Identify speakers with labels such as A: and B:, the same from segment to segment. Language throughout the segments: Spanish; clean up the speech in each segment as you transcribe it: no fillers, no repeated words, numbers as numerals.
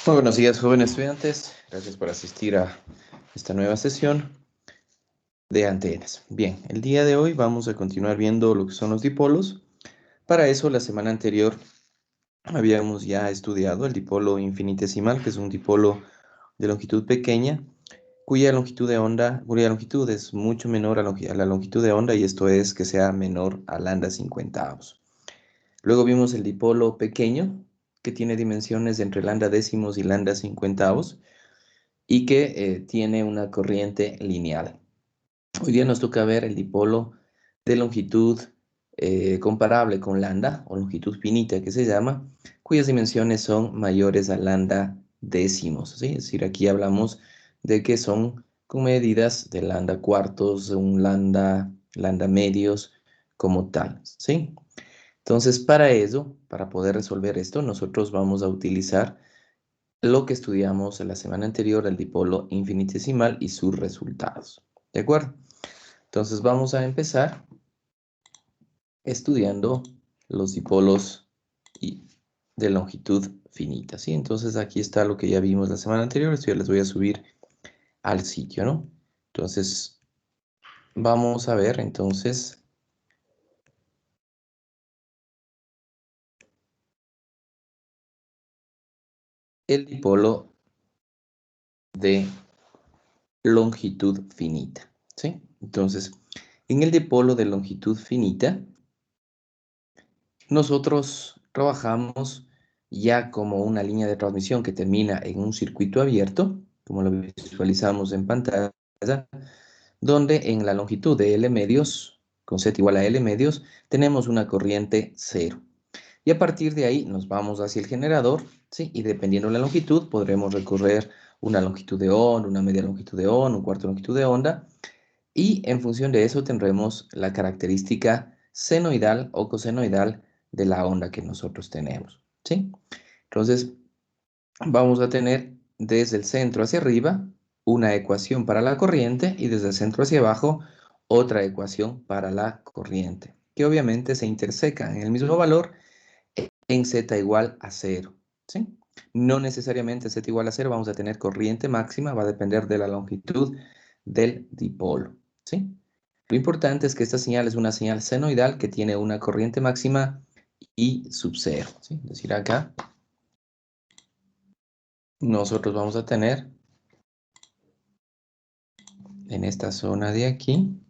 A: Muy buenos días, jóvenes estudiantes. Gracias por asistir a esta nueva sesión de antenas. Bien, el día de hoy vamos a continuar viendo lo que son los dipolos. Para eso, la semana anterior habíamos ya estudiado el dipolo infinitesimal, que es un dipolo de longitud pequeña, cuya longitud de onda, cuya longitud es mucho menor a la longitud de onda, y esto es que sea menor a lambda 50avos. Luego vimos el dipolo pequeño, que tiene dimensiones entre lambda décimos y lambda 50avos, y que tiene una corriente lineal. Hoy día nos toca ver el dipolo de longitud comparable con lambda, o longitud finita que se llama, cuyas dimensiones son mayores a lambda décimos, ¿sí? Es decir, aquí hablamos de que son con medidas de lambda cuartos, un lambda medios como tal, ¿sí? Entonces, para eso, para poder resolver esto, nosotros vamos a utilizar lo que estudiamos en la semana anterior, el dipolo infinitesimal y sus resultados. ¿De acuerdo? Entonces vamos a empezar estudiando los dipolos de longitud finita, ¿sí? Entonces aquí está lo que ya vimos la semana anterior. Esto ya les voy a subir al sitio, ¿no? Entonces vamos a ver entonces el dipolo de longitud finita, ¿sí? Entonces, en el dipolo de longitud finita, nosotros trabajamos ya como una línea de transmisión que termina en un circuito abierto, como lo visualizamos en pantalla, donde en la longitud de L medios, con Z igual a L medios, tenemos una corriente cero. Y a partir de ahí nos vamos hacia el generador, ¿sí? Y dependiendo de la longitud, podremos recorrer una longitud de onda, una media longitud de onda, un cuarto longitud de onda, y en función de eso tendremos la característica senoidal o cosenoidal de la onda que nosotros tenemos, ¿sí? Entonces, vamos a tener desde el centro hacia arriba una ecuación para la corriente y desde el centro hacia abajo otra ecuación para la corriente, que obviamente se intersecan en el mismo valor en z igual a 0, ¿sí? No necesariamente z igual a 0 vamos a tener corriente máxima, va a depender de la longitud del dipolo, ¿sí? Lo importante es que esta señal es una señal senoidal que tiene una corriente máxima I sub 0, ¿sí? Es decir, acá nosotros vamos a tener en esta zona de aquí,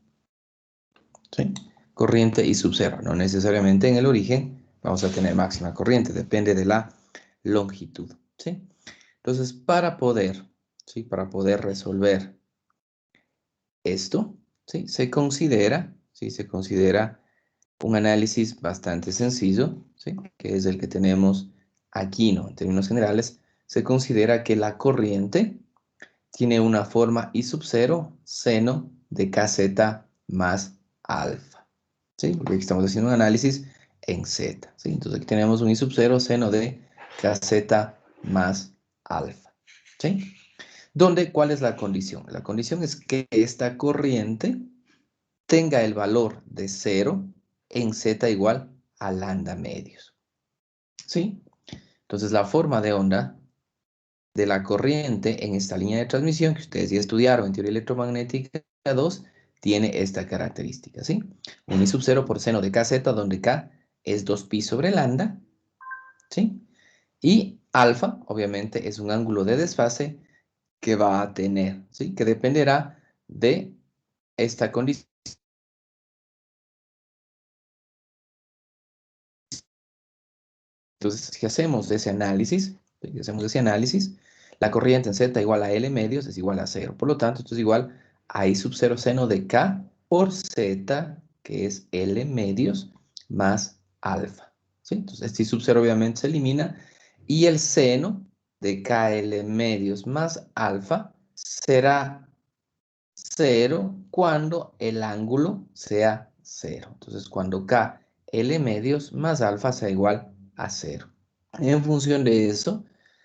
A: ¿sí? Corriente I sub 0. No necesariamente en el origen vamos a tener máxima corriente, depende de la longitud, ¿sí? Entonces, ¿sí? Para poder resolver esto, ¿sí? Se considera un análisis bastante sencillo, ¿sí? Que es el que tenemos aquí, ¿no? En términos generales, se considera que la corriente tiene una forma I sub 0 seno de kz más alfa, ¿sí? Porque aquí estamos haciendo un análisis en z, ¿sí? Entonces aquí tenemos un I sub 0 seno de kz más alfa, ¿sí? ¿Cuál es la condición? La condición es que esta corriente tenga el valor de 0 en z igual a lambda medios, ¿sí? Entonces la forma de onda de la corriente en esta línea de transmisión que ustedes ya estudiaron en teoría electromagnética 2 tiene esta característica, ¿sí? Un I sub 0 por seno de kz, donde k es 2pi sobre lambda, ¿sí? Y alfa, obviamente, es un ángulo de desfase que va a tener, ¿sí? Que dependerá de esta condición. Entonces, si hacemos ese análisis, la corriente en z igual a L medios es igual a 0. Por lo tanto, esto es igual a I sub 0 seno de K por Z, que es L medios, más alfa, ¿sí? Entonces, este I sub 0 obviamente se elimina y el seno de KL medios más alfa será 0 cuando el ángulo sea 0. Entonces, cuando K, L medios más alfa sea igual a 0. En función de eso,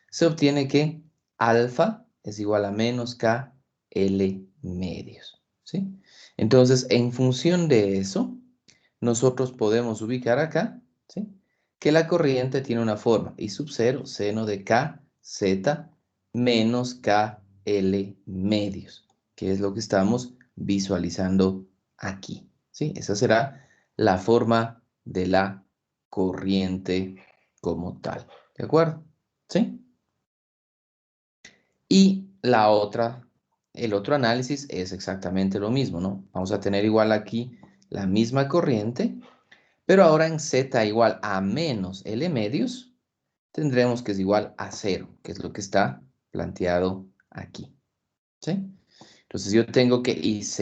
A: se obtiene que alfa es igual a menos K, L medios, ¿sí? Entonces, en función de eso, nosotros podemos ubicar acá, ¿sí? Que la corriente tiene una forma I sub 0 seno de K Z menos KL medios, que es lo que estamos visualizando aquí, ¿sí? Esa será la forma de la corriente como tal, ¿de acuerdo? ¿Sí? Y la otra, el otro análisis es exactamente lo mismo, ¿no? Vamos a tener igual aquí la misma corriente, pero ahora en Z igual a menos L medios, tendremos que es igual a 0, que es lo que está planteado aquí, ¿sí? Entonces yo tengo que IZ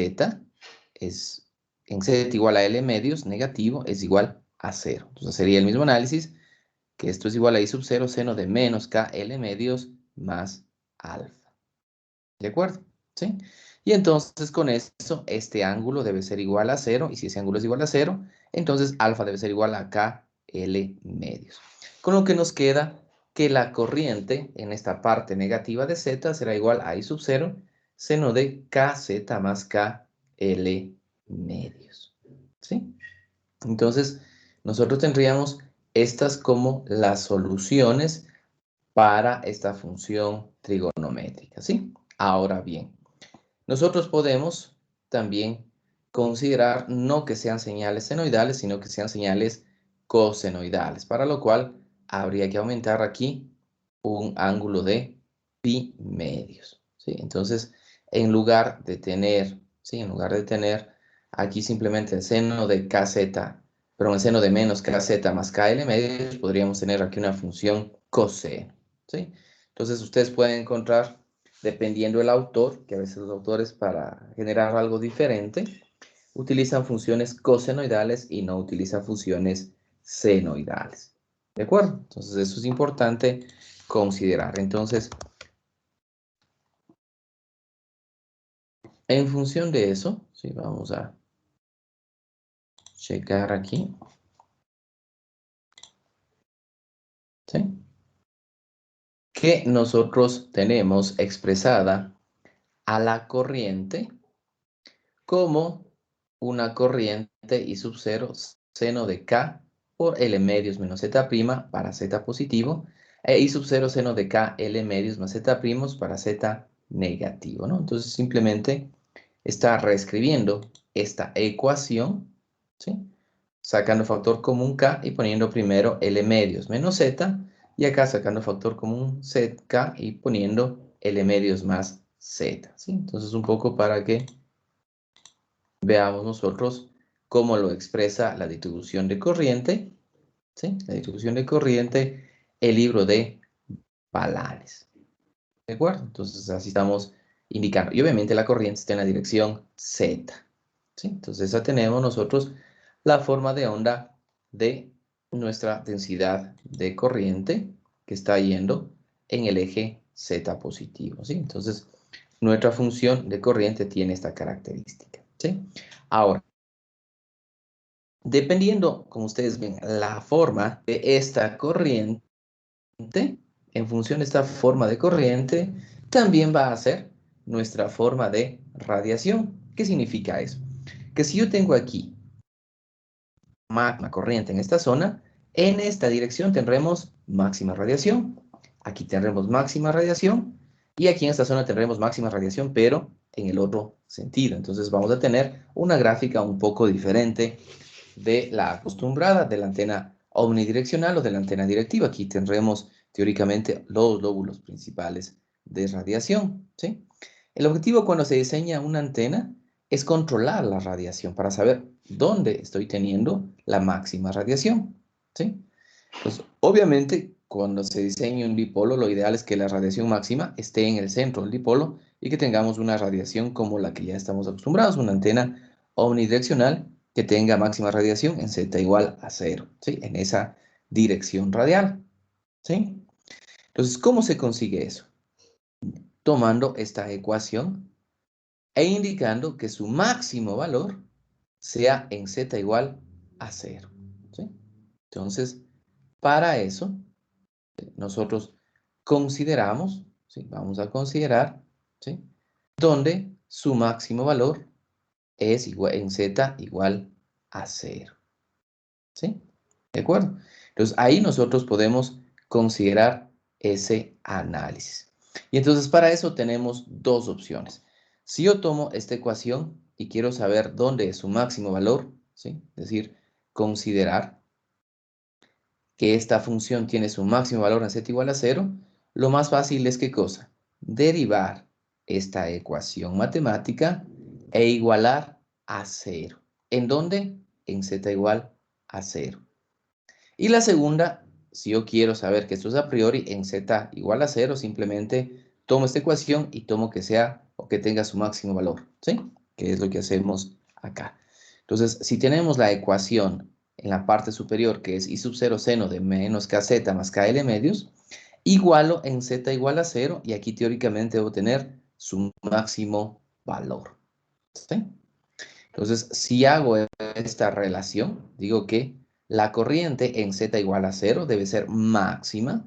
A: es, en Z igual a L medios, negativo, es igual a 0. Entonces sería el mismo análisis, que esto es igual a I sub 0 seno de menos KL medios más alfa. ¿De acuerdo? ¿Sí? Y entonces con eso, este ángulo debe ser igual a 0. Y si ese ángulo es igual a 0, entonces alfa debe ser igual a KL medios. Con lo que nos queda que la corriente en esta parte negativa de Z será igual a I sub 0 seno de KZ más KL medios. ¿Sí? Entonces, nosotros tendríamos estas como las soluciones para esta función trigonométrica, ¿sí? Ahora bien, nosotros podemos también considerar no que sean señales senoidales, sino que sean señales cosenoidales, para lo cual habría que aumentar aquí un ángulo de pi medios, ¿sí? Entonces, en lugar de tener, ¿sí? En lugar de tener aquí simplemente el seno de kz, pero el seno de menos kz más kl medios, podríamos tener aquí una función coseno, ¿sí? Entonces, ustedes pueden encontrar, dependiendo del autor, que a veces los autores para generar algo diferente, utilizan funciones cosenoidales y no utilizan funciones senoidales. ¿De acuerdo? Entonces eso es importante considerar. Entonces, en función de eso, sí, vamos a checar aquí. ¿Sí? Que nosotros tenemos expresada a la corriente como una corriente I sub 0 seno de K por L medios menos Z' para Z positivo e I sub 0 seno de K L medios más Z' para Z negativo, ¿no? Entonces simplemente está reescribiendo esta ecuación, ¿sí? Sacando factor común K y poniendo primero L medios menos Z y acá sacando factor común K y poniendo L medios más Z, ¿sí? Entonces un poco para que veamos nosotros cómo lo expresa la distribución de corriente, ¿sí? La distribución de corriente, el libro de Palanes. ¿De acuerdo? Entonces así estamos indicando. Y obviamente la corriente está en la dirección Z. ¿Sí? Entonces ya tenemos nosotros la forma de onda de nuestra densidad de corriente que está yendo en el eje Z positivo. ¿Sí? Entonces nuestra función de corriente tiene esta característica. ¿Sí? Ahora, dependiendo, como ustedes ven, la forma de esta corriente, en función de esta forma de corriente, también va a ser nuestra forma de radiación. ¿Qué significa eso? Que si yo tengo aquí magma corriente en esta zona, en esta dirección tendremos máxima radiación. Aquí tendremos máxima radiación y aquí en esta zona tendremos máxima radiación, pero en el otro sentido. Entonces vamos a tener una gráfica un poco diferente de la acostumbrada, de la antena omnidireccional o de la antena directiva. Aquí tendremos teóricamente los lóbulos principales de radiación, ¿sí? El objetivo cuando se diseña una antena es controlar la radiación para saber dónde estoy teniendo la máxima radiación, ¿sí? Pues obviamente cuando se diseña un dipolo, lo ideal es que la radiación máxima esté en el centro del dipolo y que tengamos una radiación como la que ya estamos acostumbrados, una antena omnidireccional que tenga máxima radiación en Z igual a 0, ¿sí? En esa dirección radial, ¿sí? Entonces, ¿cómo se consigue eso? Tomando esta ecuación e indicando que su máximo valor sea en Z igual a 0, ¿sí? Entonces, para eso, nosotros consideramos, ¿sí? Vamos a considerar, ¿sí? Donde su máximo valor es igual, en Z igual a 0, ¿sí? ¿De acuerdo? Entonces, ahí nosotros podemos considerar ese análisis. Y entonces para eso tenemos dos opciones. Si yo tomo esta ecuación y quiero saber dónde es su máximo valor, ¿sí? Es decir, considerar que esta función tiene su máximo valor en z igual a 0, lo más fácil es ¿qué cosa? Derivar esta ecuación matemática e igualar a 0. ¿En dónde? En z igual a 0. Y la segunda, si yo quiero saber que esto es a priori en z igual a 0, simplemente tomo esta ecuación y tomo que sea o que tenga su máximo valor, ¿sí? Que es lo que hacemos acá. Entonces, si tenemos la ecuación en la parte superior, que es i sub 0 seno de menos kz más kl medios, igualo en z igual a 0 y aquí teóricamente debo tener su máximo valor, ¿sí? Entonces, si hago esta relación, digo que la corriente en z igual a 0 debe ser máxima.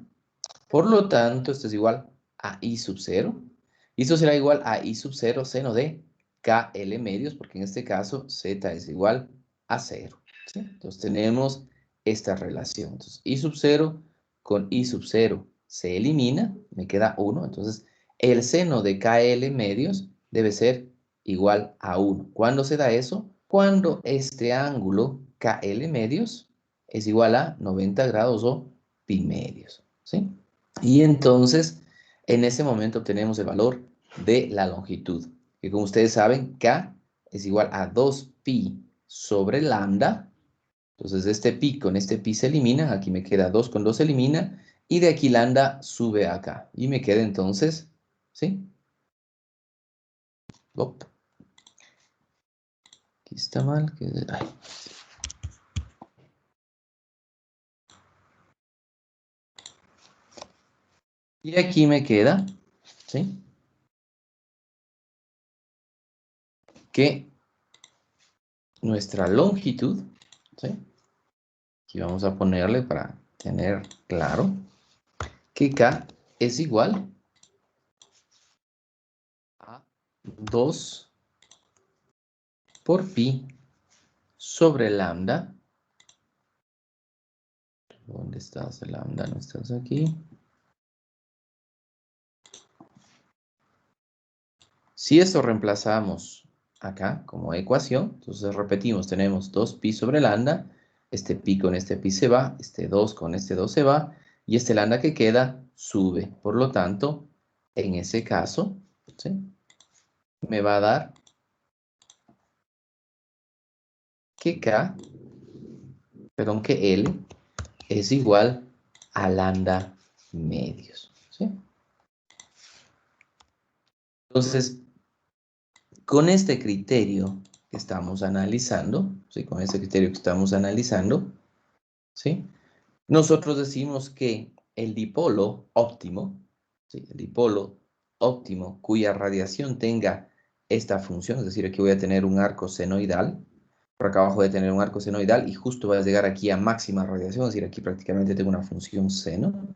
A: Por lo tanto, esto es igual a I sub 0. Y esto será igual a I sub 0 seno de KL medios, porque en este caso z es igual a 0. ¿Sí? Entonces tenemos esta relación. Entonces, I sub 0 con I sub 0 se elimina, me queda 1. Entonces, el seno de KL medios debe ser igual a 1. ¿Cuándo se da eso? Cuando este ángulo KL medios es igual a 90 grados o pi medios. ¿Sí? Y entonces, en ese momento obtenemos el valor de la longitud, que como ustedes saben, K es igual a 2pi sobre lambda. Entonces, este pi con este pi se elimina, aquí me queda 2 con 2 se elimina, y de aquí lambda sube acá. Y me queda entonces, ¿sí? Op, aquí está mal. Ay. Y aquí me queda, ¿sí? Que nuestra longitud, ¿sí? Aquí vamos a ponerle para tener claro que K es igual a 2 por pi sobre lambda. ¿Dónde estás, lambda? No estás aquí. Si esto reemplazamos acá como ecuación, entonces repetimos, tenemos 2pi sobre lambda, este pi con este pi se va, este 2 con este 2 se va, y este lambda que queda sube. Por lo tanto, en ese caso, ¿sí? Me va a dar que K, perdón, que L es igual a lambda medios, ¿sí? Entonces, con este criterio que estamos analizando, ¿sí? Con este criterio que estamos analizando, ¿sí? Nosotros decimos que el dipolo óptimo, ¿sí? El dipolo óptimo cuya radiación tenga esta función, es decir, aquí voy a tener un arco senoidal, por acá abajo voy a tener un arco senoidal y justo voy a llegar aquí a máxima radiación, es decir, aquí prácticamente tengo una función seno,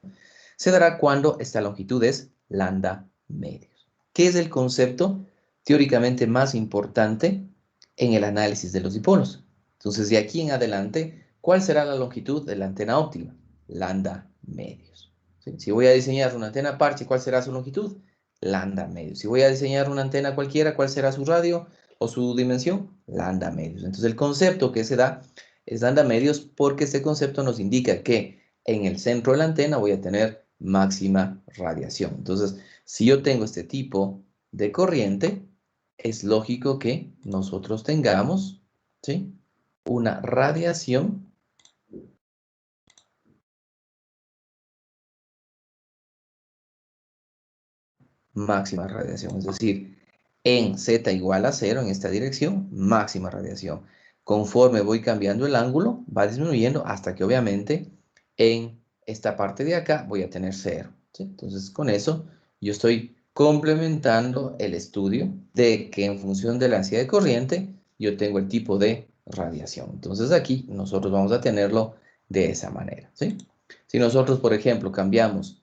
A: se dará cuando esta longitud es lambda medios. ¿Qué es el concepto teóricamente más importante en el análisis de los dipolos? Entonces, de aquí en adelante, ¿cuál será la longitud de la antena óptima? Lambda medios. ¿Sí? Si voy a diseñar una antena parche, ¿cuál será su longitud? Lambda medios. Si voy a diseñar una antena cualquiera, ¿cuál será su radio o su dimensión? Lambda medios. Entonces, el concepto que se da es lambda medios porque este concepto nos indica que en el centro de la antena voy a tener máxima radiación. Entonces, si yo tengo este tipo de corriente, es lógico que nosotros tengamos, ¿sí? Una radiación máxima radiación, es decir, en z igual a 0 en esta dirección, máxima radiación. Conforme voy cambiando el ángulo, va disminuyendo hasta que obviamente en esta parte de acá voy a tener 0. ¿Sí? Entonces con eso yo estoy complementando el estudio de que en función de la densidad de corriente yo tengo el tipo de radiación. Entonces aquí nosotros vamos a tenerlo de esa manera. ¿Sí? Si nosotros, por ejemplo, cambiamos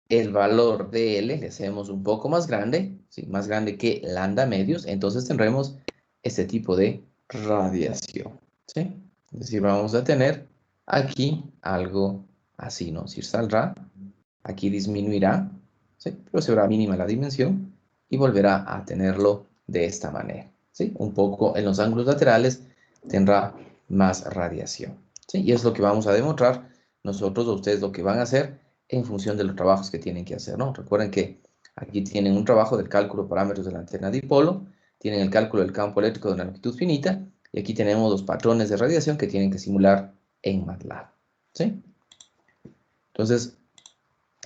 A: el valor de L, le hacemos un poco más grande, ¿sí? Más grande que lambda medios, entonces tendremos este tipo de radiación, ¿sí? Es decir, vamos a tener aquí algo así, ¿no? Es decir, saldrá Aquí disminuirá, ¿sí? Pero será mínima la dimensión y volverá a tenerlo de esta manera, ¿sí? Un poco en los ángulos laterales tendrá más radiación, ¿sí? Y es lo que vamos a demostrar nosotros o ustedes lo que van a hacer en función de los trabajos que tienen que hacer, ¿no? Recuerden que aquí tienen un trabajo del cálculo de parámetros de la antena dipolo, tienen el cálculo del campo eléctrico de una longitud finita, y aquí tenemos los patrones de radiación que tienen que simular en MATLAB, ¿sí? Entonces,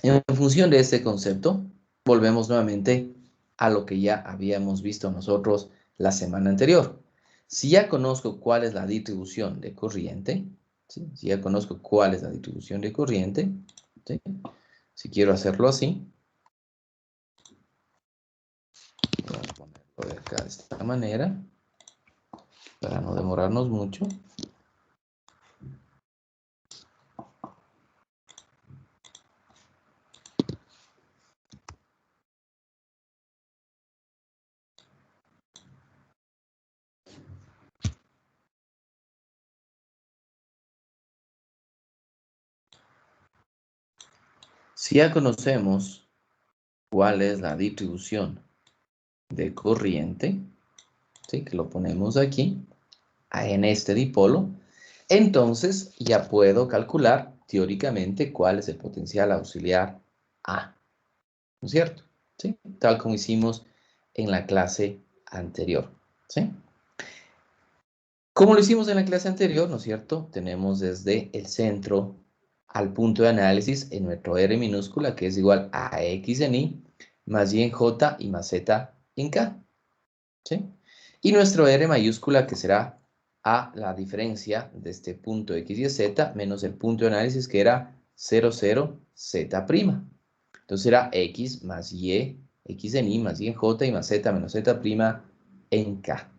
A: en función de este concepto, volvemos nuevamente a lo que ya habíamos visto nosotros la semana anterior. Si ya conozco cuál es la distribución de corriente, ¿sí? Si ya conozco cuál es la distribución de corriente, ¿sí? Si quiero hacerlo así, voy a ponerlo de acá de esta manera, para no demorarnos mucho. Si ya conocemos cuál es la distribución de corriente, ¿sí? Que lo ponemos aquí, en este dipolo, entonces ya puedo calcular teóricamente cuál es el potencial auxiliar A, ¿no es cierto? ¿Sí? Tal como hicimos en la clase anterior, ¿sí? Como lo hicimos en la clase anterior, ¿no es cierto? Tenemos desde el centro al punto de análisis en nuestro R minúscula, que es igual a X en Y, más Y en J y más Z en K, ¿sí? Y nuestro R mayúscula, que será a la diferencia de este punto X y Z menos el punto de análisis, que era 0, 0, Z'. Entonces será X más Y, X en Y más Y en J y más Z menos Z' en K.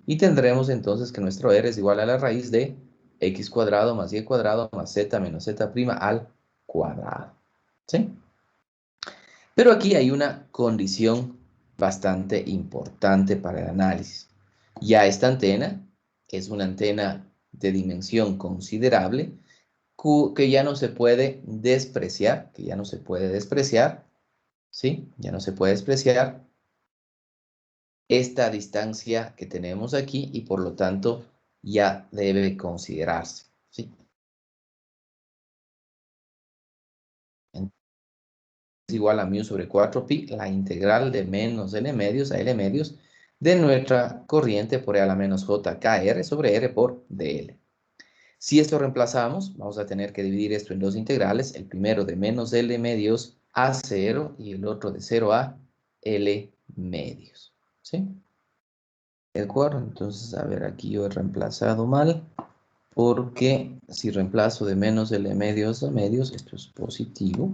A: Y tendremos entonces que nuestro R es igual a la raíz de X cuadrado más Y cuadrado más Z menos Z' al cuadrado, ¿sí? Pero aquí hay una condición bastante importante para el análisis. Ya esta antena es una antena de dimensión considerable que ya no se puede despreciar, ¿sí? Ya no se puede despreciar esta distancia que tenemos aquí y por lo tanto ya debe considerarse, ¿sí? Es igual a mu sobre 4pi, la integral de menos L medios a L medios de nuestra corriente por E a la menos JKR sobre R por DL. Si esto reemplazamos, vamos a tener que dividir esto en dos integrales, el primero de menos L medios a 0 y el otro de 0 a L medios, ¿sí? ¿De acuerdo? Entonces, a ver, aquí yo he reemplazado mal, porque si reemplazo de menos L medios a medios, esto es positivo,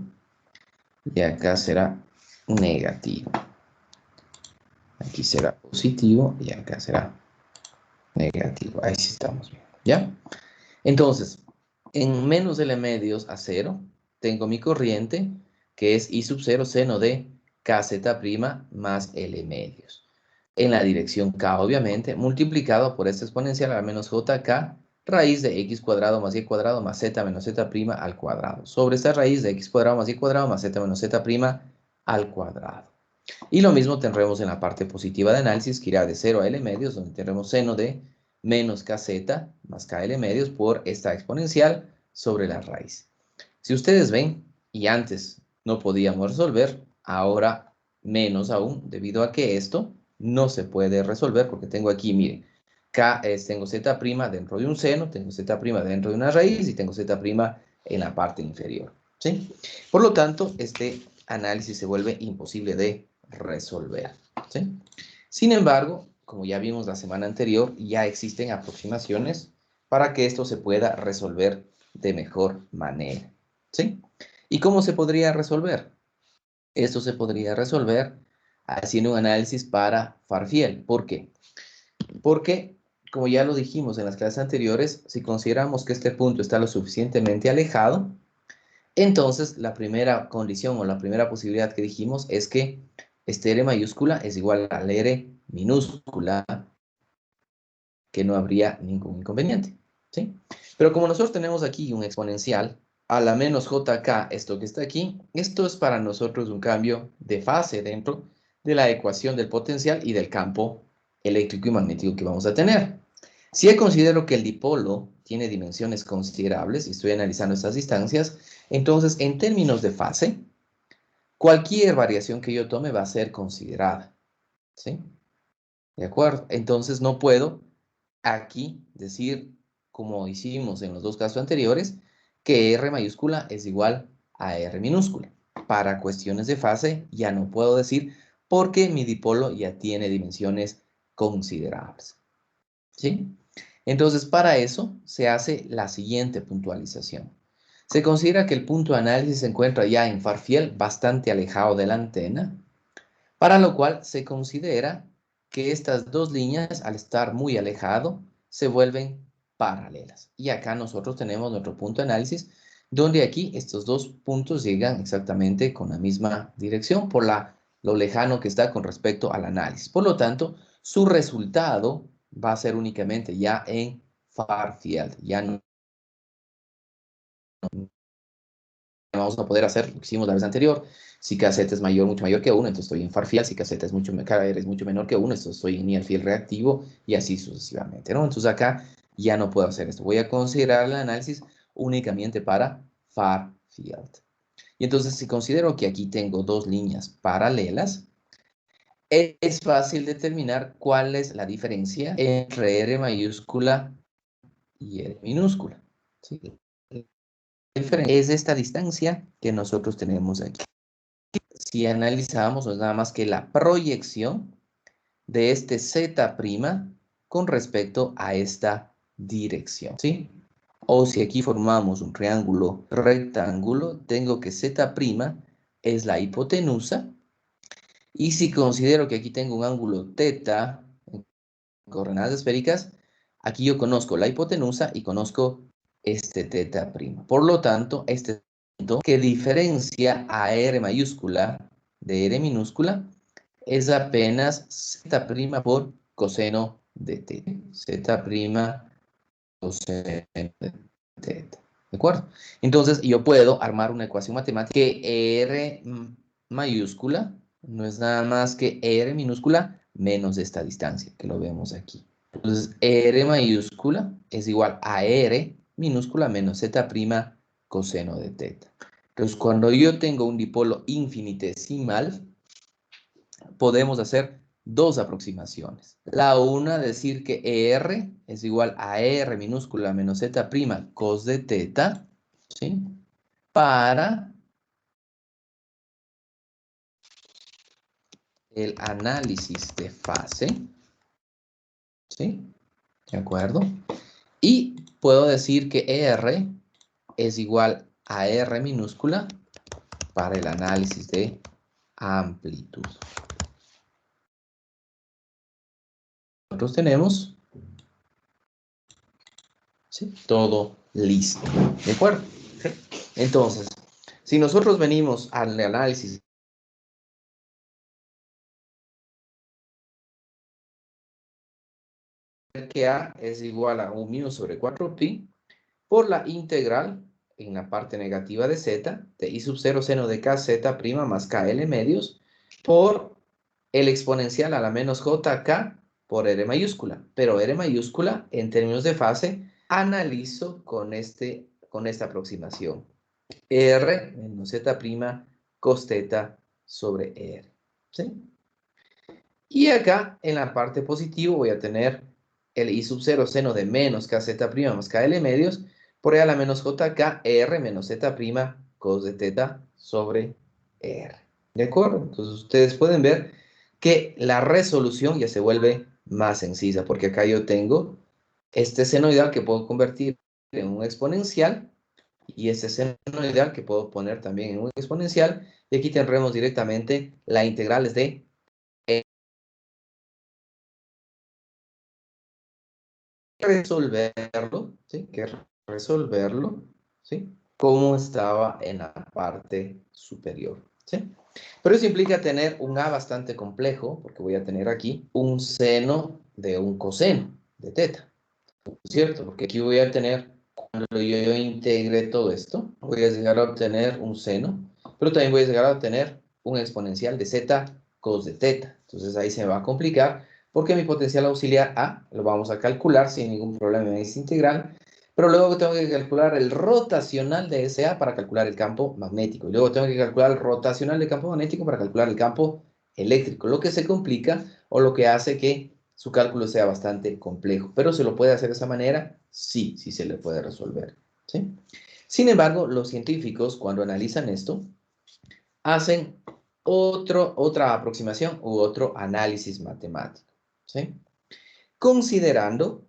A: y acá será negativo. Aquí será positivo y acá será negativo. Ahí sí estamos bien, ¿ya? Entonces, en menos L medios a 0, tengo mi corriente, que es I sub 0 seno de KZ' más L medios. En la dirección K, obviamente, multiplicado por esta exponencial a la menos JK, raíz de X cuadrado más Y cuadrado más Z menos Z' al cuadrado. Sobre esta raíz de X cuadrado más Y cuadrado más Z menos Z' al cuadrado. Y lo mismo tendremos en la parte positiva de análisis, que irá de 0 a L medios, donde tendremos seno de menos KZ más KL medios por esta exponencial sobre la raíz. Si ustedes ven, y antes no podíamos resolver, ahora menos aún, debido a que esto no se puede resolver, porque tengo aquí, miren, tengo Z' dentro de un seno, tengo Z' dentro de una raíz y tengo Z' en la parte inferior, ¿sí? Por lo tanto, este análisis se vuelve imposible de resolver, ¿sí? Sin embargo, como ya vimos la semana anterior, ya existen aproximaciones para que esto se pueda resolver de mejor manera, ¿sí? ¿Y cómo se podría resolver? Esto se podría resolver haciendo un análisis para Farfield. ¿Por qué? Porque, como ya lo dijimos en las clases anteriores, si consideramos que este punto está lo suficientemente alejado, entonces la primera condición o la primera posibilidad que dijimos es que este R mayúscula es igual al R minúscula, que no habría ningún inconveniente, ¿sí? Pero como nosotros tenemos aquí un exponencial, a la menos JK, esto que está aquí, esto es para nosotros un cambio de fase dentro de la ecuación del potencial y del campo eléctrico y magnético que vamos a tener. Si yo considero que el dipolo tiene dimensiones considerables y estoy analizando estas distancias, entonces en términos de fase, cualquier variación que yo tome va a ser considerada. ¿Sí? ¿De acuerdo? Entonces no puedo aquí decir, como hicimos en los dos casos anteriores, que R mayúscula es igual a R minúscula. Para cuestiones de fase ya no puedo decir porque mi dipolo ya tiene dimensiones considerables. ¿Sí? Entonces, para eso se hace la siguiente puntualización. Se considera que el punto de análisis se encuentra ya en far field, bastante alejado de la antena, para lo cual se considera que estas dos líneas, al estar muy alejado, se vuelven paralelas. Y acá nosotros tenemos nuestro punto de análisis, donde aquí estos dos puntos llegan exactamente con la misma dirección por lo lejano que está con respecto al análisis. Por lo tanto, su resultado va a ser únicamente ya en far field. Ya no vamos a poder hacer lo que hicimos la vez anterior. Si KZ es mayor, mucho mayor que 1, entonces estoy en far field. Si KZ es KR es mucho menor que 1, entonces estoy en near field reactivo y así sucesivamente, ¿no? Entonces acá ya no puedo hacer esto. Voy a considerar el análisis únicamente para far field. Y entonces si considero que aquí tengo dos líneas paralelas, es fácil determinar cuál es la diferencia entre R mayúscula y R minúscula. ¿Sí? La diferencia es esta distancia que nosotros tenemos aquí. Si analizamos, no es nada más que la proyección de este Z' con respecto a esta dirección, ¿sí? O si aquí formamos un triángulo rectángulo, tengo que Z' es la hipotenusa. Y si considero que aquí tengo un ángulo θ en coordenadas esféricas, aquí yo conozco la hipotenusa y conozco este θ'P. Por lo tanto, este punto que diferencia a R mayúscula de R minúscula es apenas Z' por coseno de θ. Z' coseno de θ. ¿De acuerdo? Entonces, yo puedo armar una ecuación matemática que R mayúscula no es nada más que R minúscula menos esta distancia, que lo vemos aquí. Entonces, R mayúscula es igual a R minúscula menos Z' coseno de θ. Entonces, cuando yo tengo un dipolo infinitesimal, podemos hacer dos aproximaciones. La una, decir que R es igual a R minúscula menos Z' cos de θ, ¿sí? Para el análisis de fase, ¿sí? ¿De acuerdo? Y puedo decir que R es igual a R minúscula para el análisis de amplitud. Nosotros tenemos, ¿sí?, todo listo. ¿De acuerdo? ¿Sí? Entonces, si nosotros venimos al análisis que A es igual a 1 sobre 4pi por la integral en la parte negativa de z, de i sub 0 seno de k z' más kl medios, por el exponencial a la menos jk por r mayúscula. Pero r mayúscula, en términos de fase, analizo con esta aproximación. R menos z' cos θ sobre r. ¿Sí? Y acá, en la parte positiva, voy a tener el i sub 0 seno de menos kz' más kl medios por e a la menos jk r menos z' cos de θ sobre r. ¿De acuerdo? Entonces, ustedes pueden ver que la resolución ya se vuelve más sencilla, porque acá yo tengo este senoidal que puedo convertir en un exponencial y este senoidal que puedo poner también en un exponencial, y aquí tendremos directamente la integral de resolverlo, ¿sí? Que resolverlo, ¿sí? Como estaba en la parte superior, ¿sí? Pero eso implica tener un A bastante complejo, porque voy a tener aquí un seno de un coseno de θ, ¿cierto? Porque aquí voy a tener yo integre todo esto, voy a llegar a obtener un seno, pero también voy a llegar a obtener un exponencial de z cos de teta. Entonces ahí se me va a complicar porque mi potencial auxiliar A lo vamos a calcular sin ningún problema en esta integral, pero luego tengo que calcular el rotacional de ese A para calcular el campo magnético. Y luego tengo que calcular el rotacional del campo magnético para calcular el campo eléctrico, lo que se complica o lo que hace que su cálculo sea bastante complejo. ¿Pero se lo puede hacer de esa manera? Sí, sí se le puede resolver, ¿sí? Sin embargo, los científicos, cuando analizan esto, hacen otra aproximación u otro análisis matemático, ¿sí? Considerando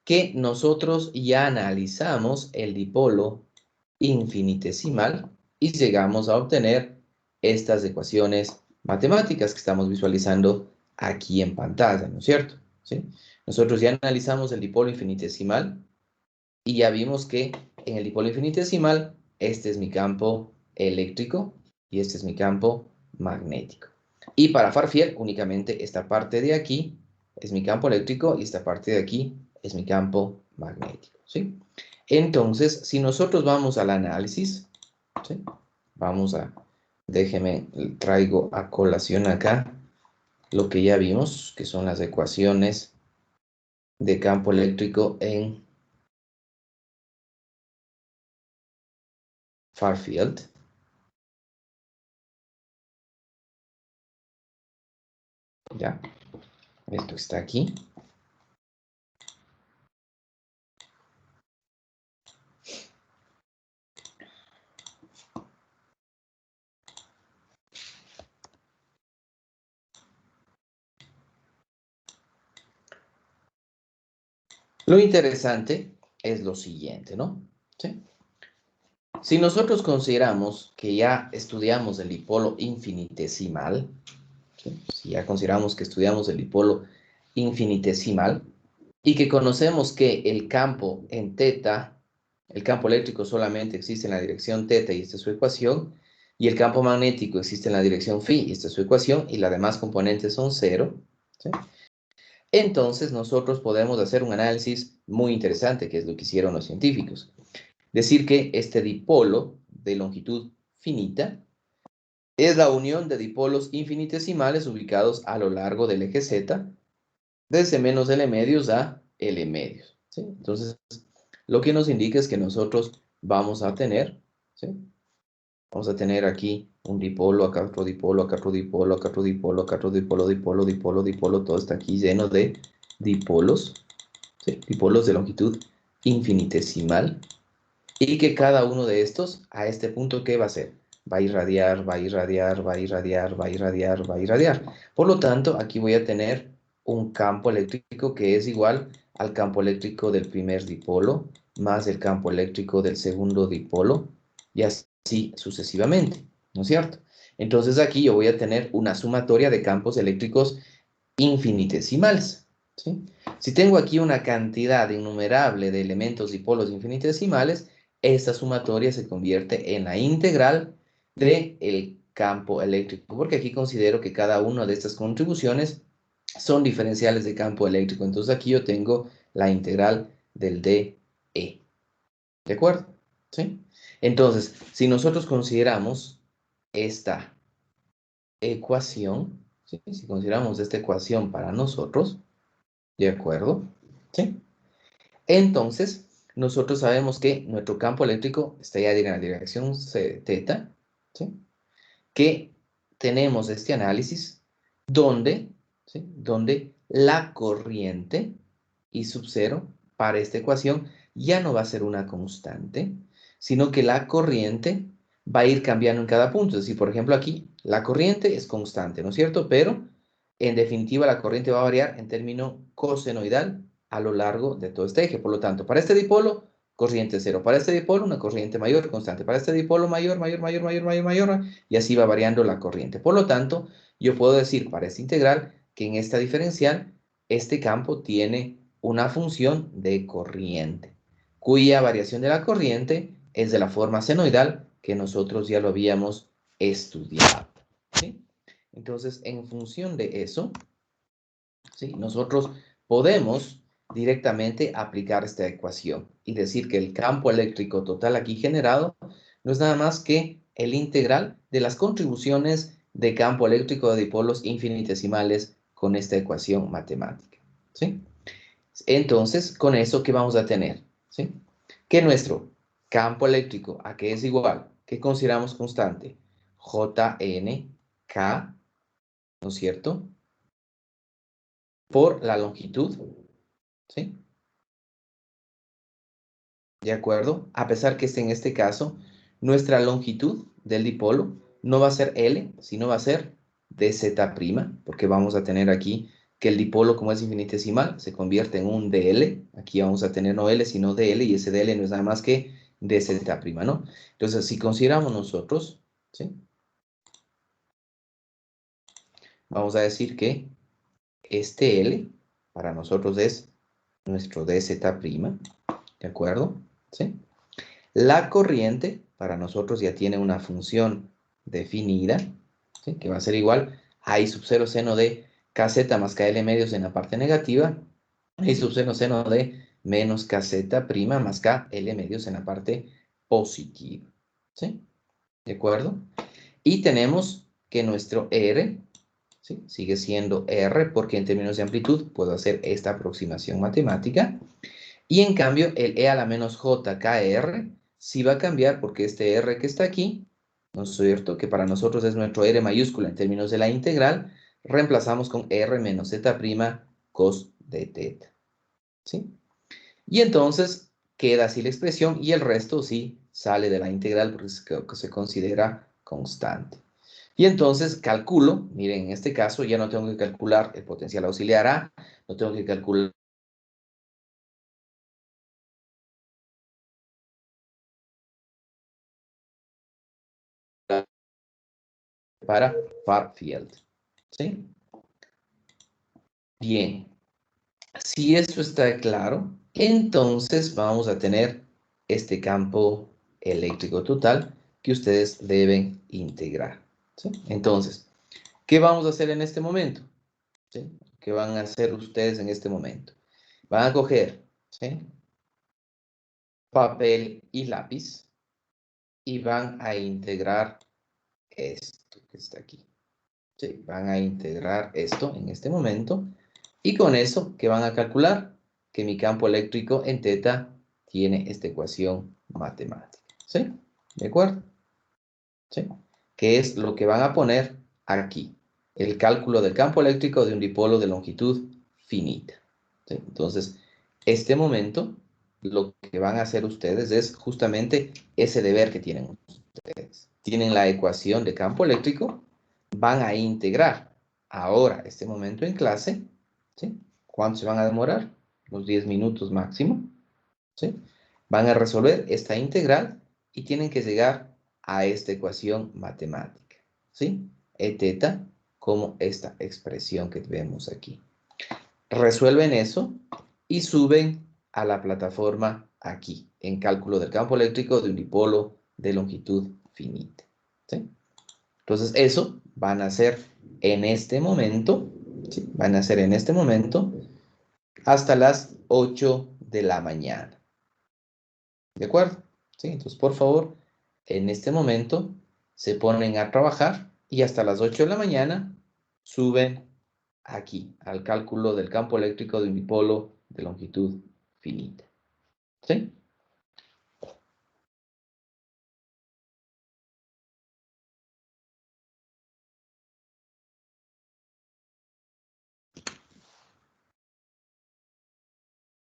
A: que nosotros ya analizamos el dipolo infinitesimal y llegamos a obtener estas ecuaciones matemáticas que estamos visualizando aquí en pantalla, ¿no es cierto? ¿Sí? Nosotros ya analizamos el dipolo infinitesimal y ya vimos que en el dipolo infinitesimal este es mi campo eléctrico y este es mi campo magnético. Y para Farfield únicamente esta parte de aquí es mi campo eléctrico y esta parte de aquí es mi campo magnético, ¿sí? Entonces, si nosotros vamos al análisis, ¿sí? Déjeme, traigo a colación acá lo que ya vimos, que son las ecuaciones de campo eléctrico en Farfield. Ya, esto está aquí. Lo interesante es lo siguiente, ¿no? ¿Sí? Si nosotros consideramos que ya estudiamos el dipolo infinitesimal, ¿sí? Si ya consideramos que estudiamos el dipolo infinitesimal y que conocemos que el campo en teta, el campo eléctrico solamente existe en la dirección teta y esta es su ecuación, y el campo magnético existe en la dirección phi y esta es su ecuación, y las demás componentes son cero, ¿sí? Entonces nosotros podemos hacer un análisis muy interesante, que es lo que hicieron los científicos. Decir que este dipolo de longitud finita es la unión de dipolos infinitesimales ubicados a lo largo del eje Z, desde menos L medios a L medios, ¿sí? Entonces, lo que nos indica es que nosotros vamos a tener, ¿sí? Vamos a tener aquí un dipolo, acá otro dipolo, acá otro dipolo, acá otro dipolo, acá otro dipolo, dipolo, dipolo, dipolo, todo está aquí lleno de dipolos, ¿sí? Dipolos de longitud infinitesimal, y que cada uno de estos, a este punto, ¿qué va a hacer? Va a irradiar, va a irradiar, va a irradiar, va a irradiar, va a irradiar. Por lo tanto, aquí voy a tener un campo eléctrico que es igual al campo eléctrico del primer dipolo, más el campo eléctrico del segundo dipolo, y así sucesivamente, ¿no es cierto? Entonces aquí yo voy a tener una sumatoria de campos eléctricos infinitesimales, ¿sí? Si tengo aquí una cantidad innumerable de elementos dipolos infinitesimales, esta sumatoria se convierte en la integral del campo eléctrico, porque aquí considero que cada una de estas contribuciones son diferenciales de campo eléctrico. Entonces aquí yo tengo la integral del dE. ¿De acuerdo? ¿Sí? Entonces, si nosotros consideramos esta ecuación, ¿sí? Si consideramos esta ecuación para nosotros, ¿de acuerdo? ¿Sí? Entonces, nosotros sabemos que nuestro campo eléctrico está ya en la dirección teta, ¿sí? Que tenemos este análisis donde, ¿sí? Donde la corriente I sub 0 para esta ecuación ya no va a ser una constante, sino que la corriente va a ir cambiando en cada punto. Es decir, por ejemplo, aquí la corriente es constante, ¿no es cierto? Pero en definitiva la corriente va a variar en término cosenoidal a lo largo de todo este eje. Por lo tanto, para este dipolo, corriente cero. Para este dipolo, una corriente mayor constante. Para este dipolo, mayor, mayor, mayor, mayor, mayor, mayor, y así va variando la corriente. Por lo tanto, yo puedo decir para esta integral que en esta diferencial, este campo tiene una función de corriente, cuya variación de la corriente es de la forma senoidal que nosotros ya lo habíamos estudiado, ¿sí? Entonces, en función de eso, ¿sí? Nosotros podemos directamente aplicar esta ecuación y decir que el campo eléctrico total aquí generado no es nada más que el integral de las contribuciones de campo eléctrico de dipolos infinitesimales con esta ecuación matemática, ¿sí? Entonces, con eso, ¿qué vamos a tener? ¿Sí? Que nuestro campo eléctrico, ¿a qué es igual? ¿Qué consideramos constante? JNK, ¿no es cierto? Por la longitud, ¿sí? ¿De acuerdo? A pesar que en este caso, nuestra longitud del dipolo no va a ser L, sino va a ser dz', porque vamos a tener aquí que el dipolo, como es infinitesimal, se convierte en un dl. Aquí vamos a tener no L, sino dl, y ese dl no es nada más que dz', ¿no? Entonces, si consideramos nosotros, ¿sí? Vamos a decir que este L para nosotros es nuestro dz', ¿de acuerdo? ¿Sí? La corriente para nosotros ya tiene una función definida, ¿sí? Que va a ser igual a I sub 0 seno de kz más kl medios en la parte negativa, I sub 0 seno de menos kz' más kl medios en la parte positiva, ¿sí? ¿De acuerdo? Y tenemos que nuestro R, ¿sí? Sigue siendo R porque en términos de amplitud puedo hacer esta aproximación matemática. Y en cambio, el E a la menos JKR sí va a cambiar porque este R que está aquí, ¿no es cierto? Que para nosotros es nuestro R mayúscula en términos de la integral, reemplazamos con R menos Z' cos de teta, ¿sí? Y entonces queda así la expresión y el resto sí sale de la integral porque se considera constante. Y entonces calculo, miren, en este caso ya no tengo que calcular el potencial auxiliar A, no tengo que calcular para far field, ¿sí? Bien, si esto está claro, entonces vamos a tener este campo eléctrico total que ustedes deben integrar, ¿sí? Entonces, ¿qué vamos a hacer en este momento? ¿Sí? ¿Qué van a hacer ustedes en este momento? Van a coger, ¿sí? Papel y lápiz y van a integrar esto que está aquí. ¿Sí? Van a integrar esto en este momento. Y con eso, ¿qué van a calcular? Que mi campo eléctrico en teta tiene esta ecuación matemática. ¿Sí? ¿De acuerdo? ¿Sí? ¿Qué es lo que van a poner aquí? El cálculo del campo eléctrico de un dipolo de longitud finita. ¿Sí? Entonces, este momento, lo que van a hacer ustedes es justamente ese deber que tienen ustedes. Tienen la ecuación de campo eléctrico, van a integrar ahora este momento en clase, ¿sí? ¿Cuánto se van a demorar? Los 10 minutos máximo, ¿sí? Van a resolver esta integral y tienen que llegar a esta ecuación matemática, ¿sí? E teta como esta expresión que vemos aquí. Resuelven eso y suben a la plataforma aquí, en cálculo del campo eléctrico de un dipolo de longitud finita, ¿sí? Entonces, eso van a hacer en este momento, ¿sí? Van a hacer en este momento hasta las 8 de la mañana. ¿De acuerdo? ¿Sí? Entonces, por favor, en este momento se ponen a trabajar y hasta las 8 de la mañana suben aquí al cálculo del campo eléctrico de un dipolo de longitud finita. ¿Sí?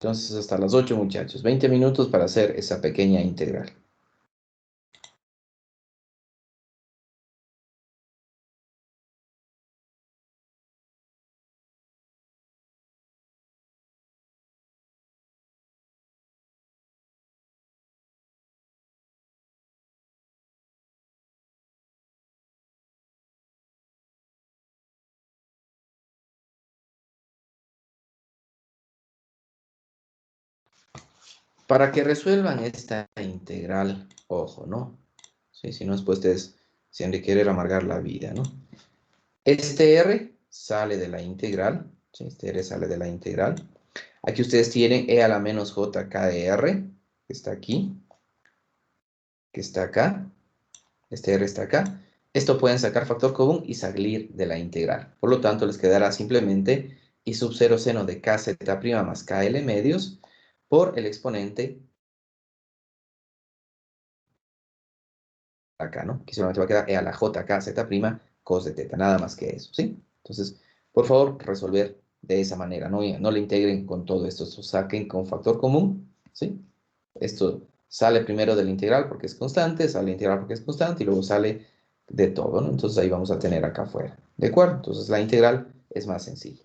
A: Entonces, hasta las 8, muchachos. 20 minutos para hacer esa pequeña integral. Para que resuelvan esta integral, ojo, ¿no? Sí, si no, después ustedes se han de querer amargar la vida, ¿no? Este R sale de la integral, ¿sí? Este R sale de la integral. Aquí ustedes tienen e a la menos jk de r, que está aquí, que está acá. Este r está acá. Esto pueden sacar factor común y salir de la integral. Por lo tanto, les quedará simplemente y sub 0 seno de kz' más kl medios por el exponente acá, ¿no? Aquí solamente va a quedar e a la jkz' cos de teta, nada más que eso, ¿sí? Entonces, por favor, resolver de esa manera, no, no le integren con todo esto, saquen con factor común, ¿sí? Esto sale primero del integral porque es constante, sale integral porque es constante y luego sale de todo, ¿no? Entonces ahí vamos a tener acá afuera, ¿de acuerdo? Entonces la integral es más sencilla.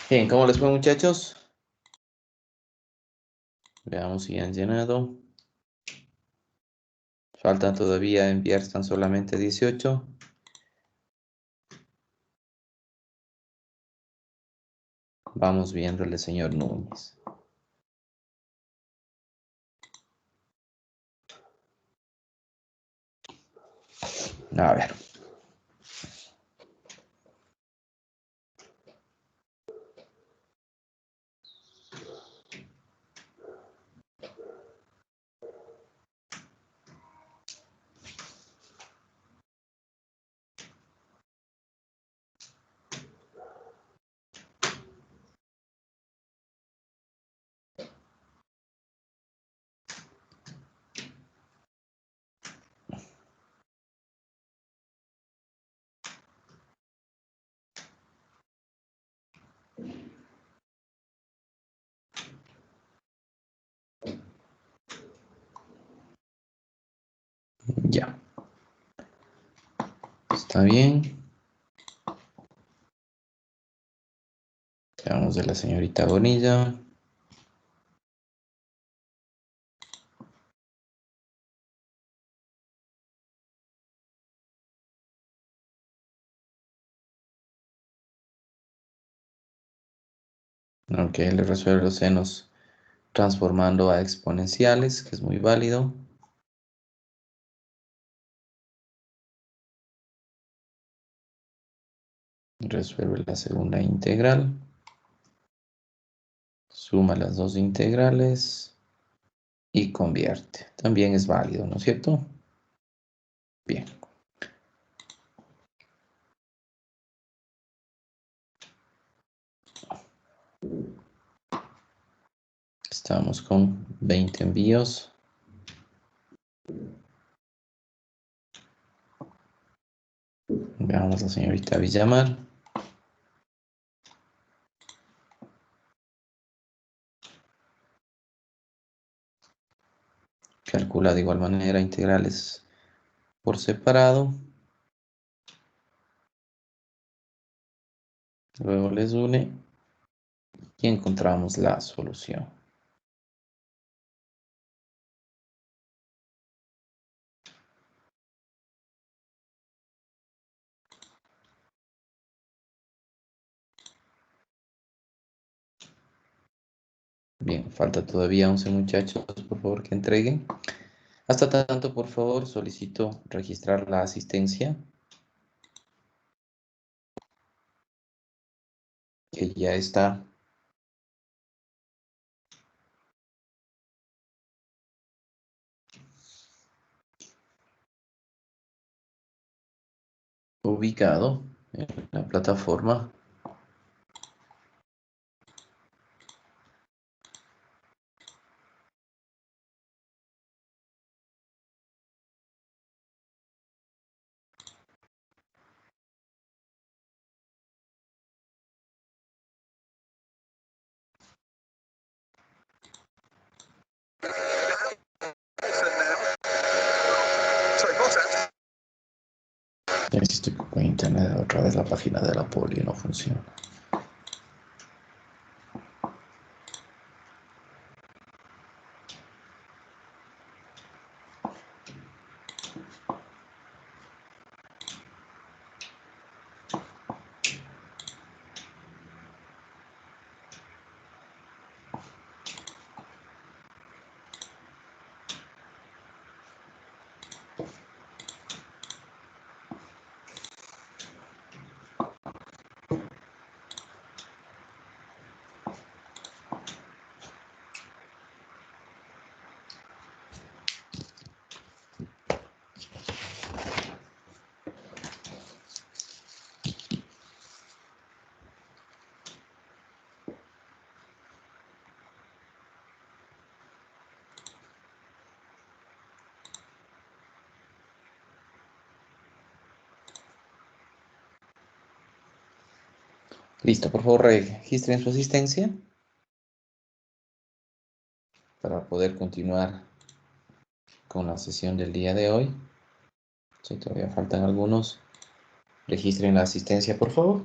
A: Bien, ¿cómo les fue, muchachos? Veamos si han llenado. Faltan todavía enviar tan solamente 18. Vamos viéndole, señor Núñez. A ver. Ya. Está bien. Veamos de la señorita Bonilla. Ok, le resuelve los senos transformando a exponenciales, que es muy válido. Resuelve la segunda integral. Suma las dos integrales y convierte. También es válido, ¿no es cierto? Bien. Estamos con 20 envíos. Veamos a la señorita Villamar. Calcula de igual manera integrales por separado. Luego les une y encontramos la solución. Bien, falta todavía 11 muchachos, por favor, que entreguen. Hasta tanto, por favor, solicito registrar la asistencia, que ya está ubicado en la plataforma. Ya estoy con internet, otra vez la página de la poli no funciona. Listo, por favor, registren su asistencia para poder continuar con la sesión del día de hoy. Si todavía faltan algunos, registren la asistencia, por favor.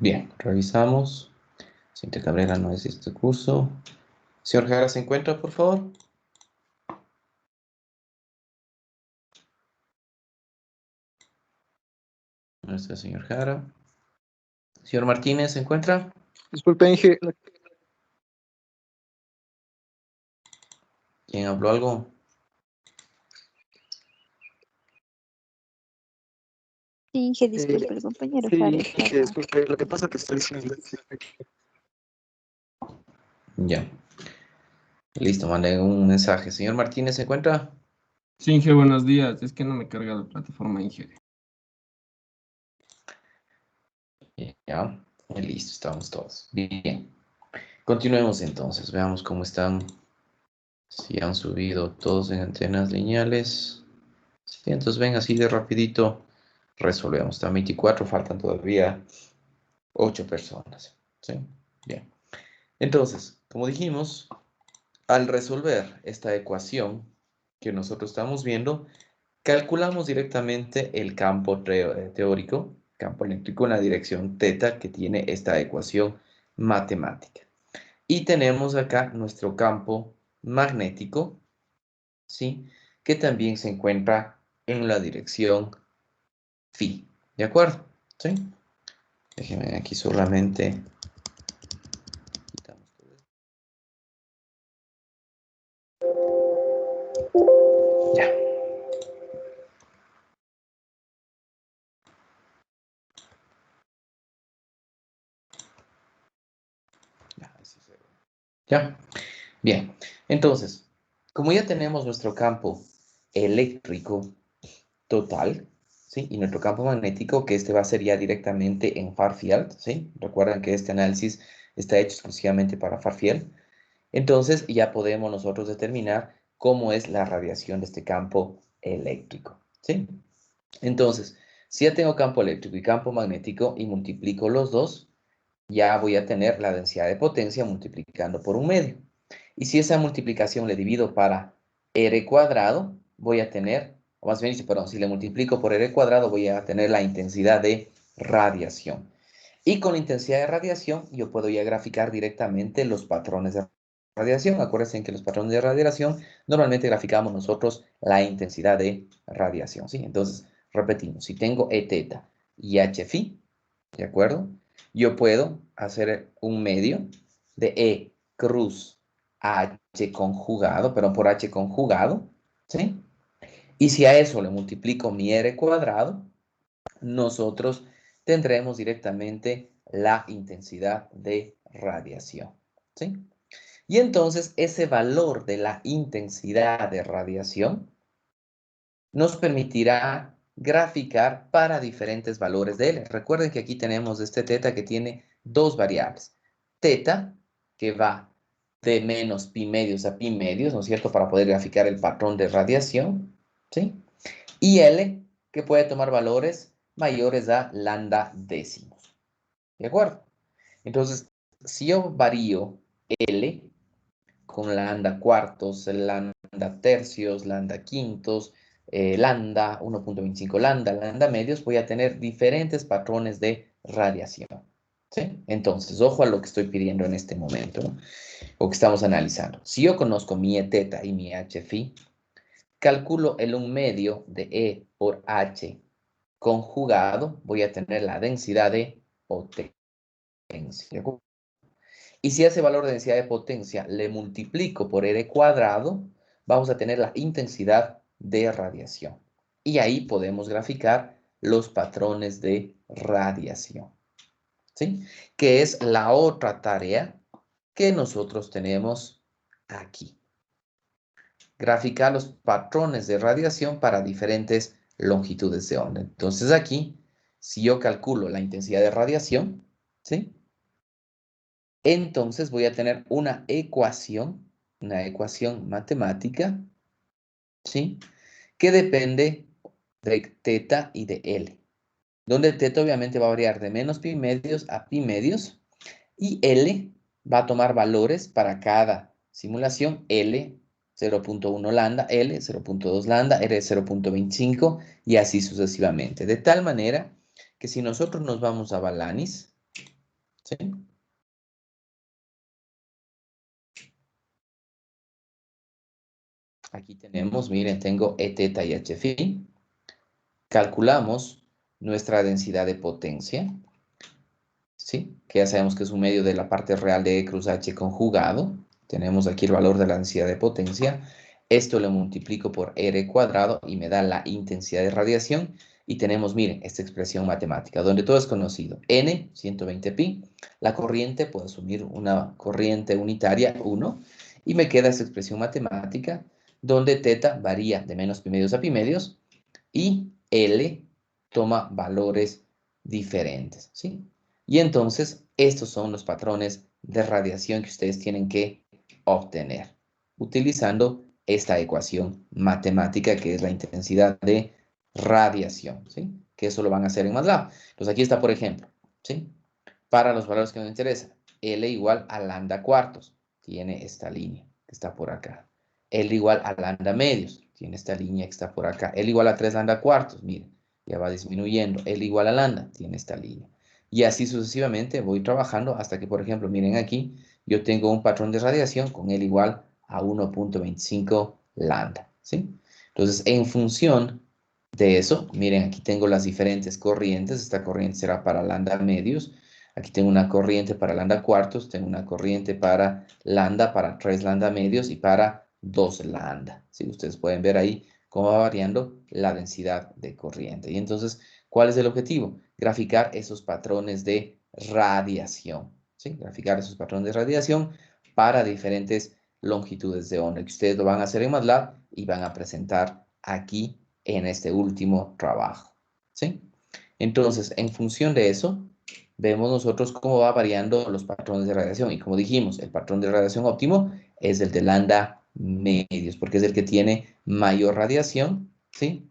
A: Bien, revisamos. Cintia Cabrera no es este curso. Señor Jara, ¿se encuentra, por favor? No está el señor Jara. Señor Martínez, ¿se encuentra?
B: Disculpe, Inge.
A: ¿Quién habló algo?
C: Sí, Inge, disculpe, el compañero
B: Sí,
C: Jara
B: Inge,
C: estaba.
B: disculpe. Lo que pasa es que estoy sin
A: Ya. Listo, mandé un mensaje. Señor Martínez, ¿se encuentra?
D: Sí, Inge, buenos días. Es que no me carga la plataforma, Inge.
A: Ya. Listo, estamos todos. Bien. Continuemos entonces. Veamos cómo están. Si han subido todos en antenas lineales. Sí, entonces ven así de rapidito. Resolvemos. Están 24, faltan todavía 8 personas. ¿Sí? Bien. Entonces, como dijimos, al resolver esta ecuación que nosotros estamos viendo, calculamos directamente el campo teórico, campo eléctrico en la dirección θ que tiene esta ecuación matemática. Y tenemos acá nuestro campo magnético, ¿sí? Que también se encuentra en la dirección phi. ¿De acuerdo? ¿Sí? Déjenme aquí solamente. Quitamos todo esto. Ya. Ya, así se ve. Ya. Bien. Entonces, como ya tenemos nuestro campo eléctrico total, ¿sí? Y nuestro campo magnético, que este va a ser ya directamente en far field, ¿sí? Recuerden que este análisis está hecho exclusivamente para far field. Entonces ya podemos nosotros determinar cómo es la radiación de este campo eléctrico, ¿sí? Entonces, si ya tengo campo eléctrico y campo magnético y multiplico los dos, ya voy a tener la densidad de potencia multiplicando por 1/2. Y si esa multiplicación le divido para r cuadrado, voy a tener, o más bien dicho, perdón, si le multiplico por r cuadrado, voy a tener la intensidad de radiación. Y con la intensidad de radiación, yo puedo ya graficar directamente los patrones de radiación. Acuérdense que los patrones de radiación normalmente graficamos nosotros la intensidad de radiación, ¿sí? Entonces, repetimos, si tengo Eθ y Hφ, ¿de acuerdo? Yo puedo hacer un medio de E cruz H conjugado, perdón, por H conjugado, ¿sí? Y si a eso le multiplico mi R cuadrado, nosotros tendremos directamente la intensidad de radiación, ¿sí? Y entonces ese valor de la intensidad de radiación nos permitirá graficar para diferentes valores de L. Recuerden que aquí tenemos este θ que tiene dos variables. Θ, que va de menos pi medios a pi medios, ¿no es cierto?, para poder graficar el patrón de radiación, ¿sí? Y L, que puede tomar valores mayores a lambda décimos. ¿De acuerdo? Entonces, si yo varío L con lambda cuartos, lambda tercios, lambda quintos, lambda 1.25 lambda medios, voy a tener diferentes patrones de radiación. ¿Sí? Entonces, ojo a lo que estoy pidiendo en este momento, ¿no? O que estamos analizando. Si yo conozco mi Eθ y mi Hφ, calculo el 1/2 de E por H conjugado, voy a tener la densidad de potencia. Y si a ese valor de densidad de potencia le multiplico por R cuadrado, vamos a tener la intensidad de radiación. Y ahí podemos graficar los patrones de radiación, ¿sí? Que es la otra tarea que nosotros tenemos aquí. Graficar los patrones de radiación para diferentes longitudes de onda. Entonces aquí, si yo calculo la intensidad de radiación, ¿sí? Entonces voy a tener una ecuación matemática, ¿sí? Que depende de θ y de L. Donde θ obviamente va a variar de menos pi medios a pi medios y L va a tomar valores para cada simulación. L 0.1 lambda, L 0.2 lambda, R 0.25 y así sucesivamente. De tal manera que si nosotros nos vamos a Balanis, ¿Sí? Aquí tenemos, miren, tengo E teta y H phi. Calculamos nuestra densidad de potencia, ¿sí? Que ya sabemos que es un medio de la parte real de E cruz H conjugado. Tenemos aquí el valor de la densidad de potencia. Esto lo multiplico por R cuadrado y me da la intensidad de radiación. Y tenemos, miren, esta expresión matemática, donde todo es conocido. N, 120 pi. La corriente, puedo asumir una corriente unitaria, 1. Y me queda esta expresión matemática, donde teta varía de menos pi medios a pi medios. Y L toma valores diferentes, ¿sí? Y entonces, estos son los patrones de radiación que ustedes tienen que obtener, utilizando esta ecuación matemática que es la intensidad de radiación, ¿sí? Que eso lo van a hacer en MATLAB. Entonces, aquí está, por ejemplo, ¿sí? Para los valores que nos interesan, L igual a lambda cuartos, tiene esta línea que está por acá. L igual a lambda medios, tiene esta línea que está por acá. L igual a 3 lambda cuartos, miren, ya va disminuyendo. L igual a lambda, tiene esta línea. Y así sucesivamente voy trabajando hasta que, por ejemplo, miren aquí, yo tengo un patrón de radiación con L igual a 1.25 lambda, ¿sí? Entonces, en función de eso, miren, aquí tengo las diferentes corrientes. Esta corriente será para lambda medios. Aquí tengo una corriente para lambda cuartos, tengo una corriente para lambda, para 3 lambda medios y para 2 lambda. ¿Sí? Ustedes pueden ver ahí cómo va variando la densidad de corriente. Y entonces, ¿cuál es el objetivo? Graficar esos patrones de radiación. ¿Sí? Graficar esos patrones de radiación para diferentes longitudes de onda, que ustedes lo van a hacer en MATLAB y van a presentar aquí en este último trabajo. ¿Sí? Entonces, en función de eso, vemos nosotros cómo va variando los patrones de radiación. Y como dijimos, el patrón de radiación óptimo es el de lambda medios, porque es el que tiene mayor radiación, ¿sí?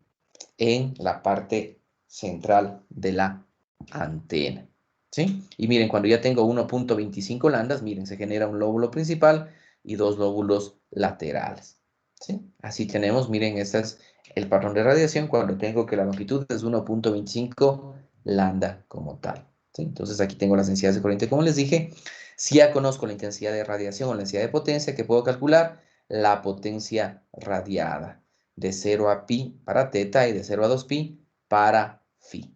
A: En la parte central de la antena, ¿sí? Y miren, cuando ya tengo 1.25 lambdas, miren, se genera un lóbulo principal y 2 lóbulos laterales, ¿sí? Así tenemos, miren, este es el patrón de radiación cuando tengo que la longitud es 1.25 lambda como tal, ¿sí? Entonces aquí tengo las densidades de corriente, como les dije. Si ya conozco la intensidad de radiación o la densidad de potencia, que puedo calcular la potencia radiada de 0 a pi para teta y de 0 a 2 pi para phi.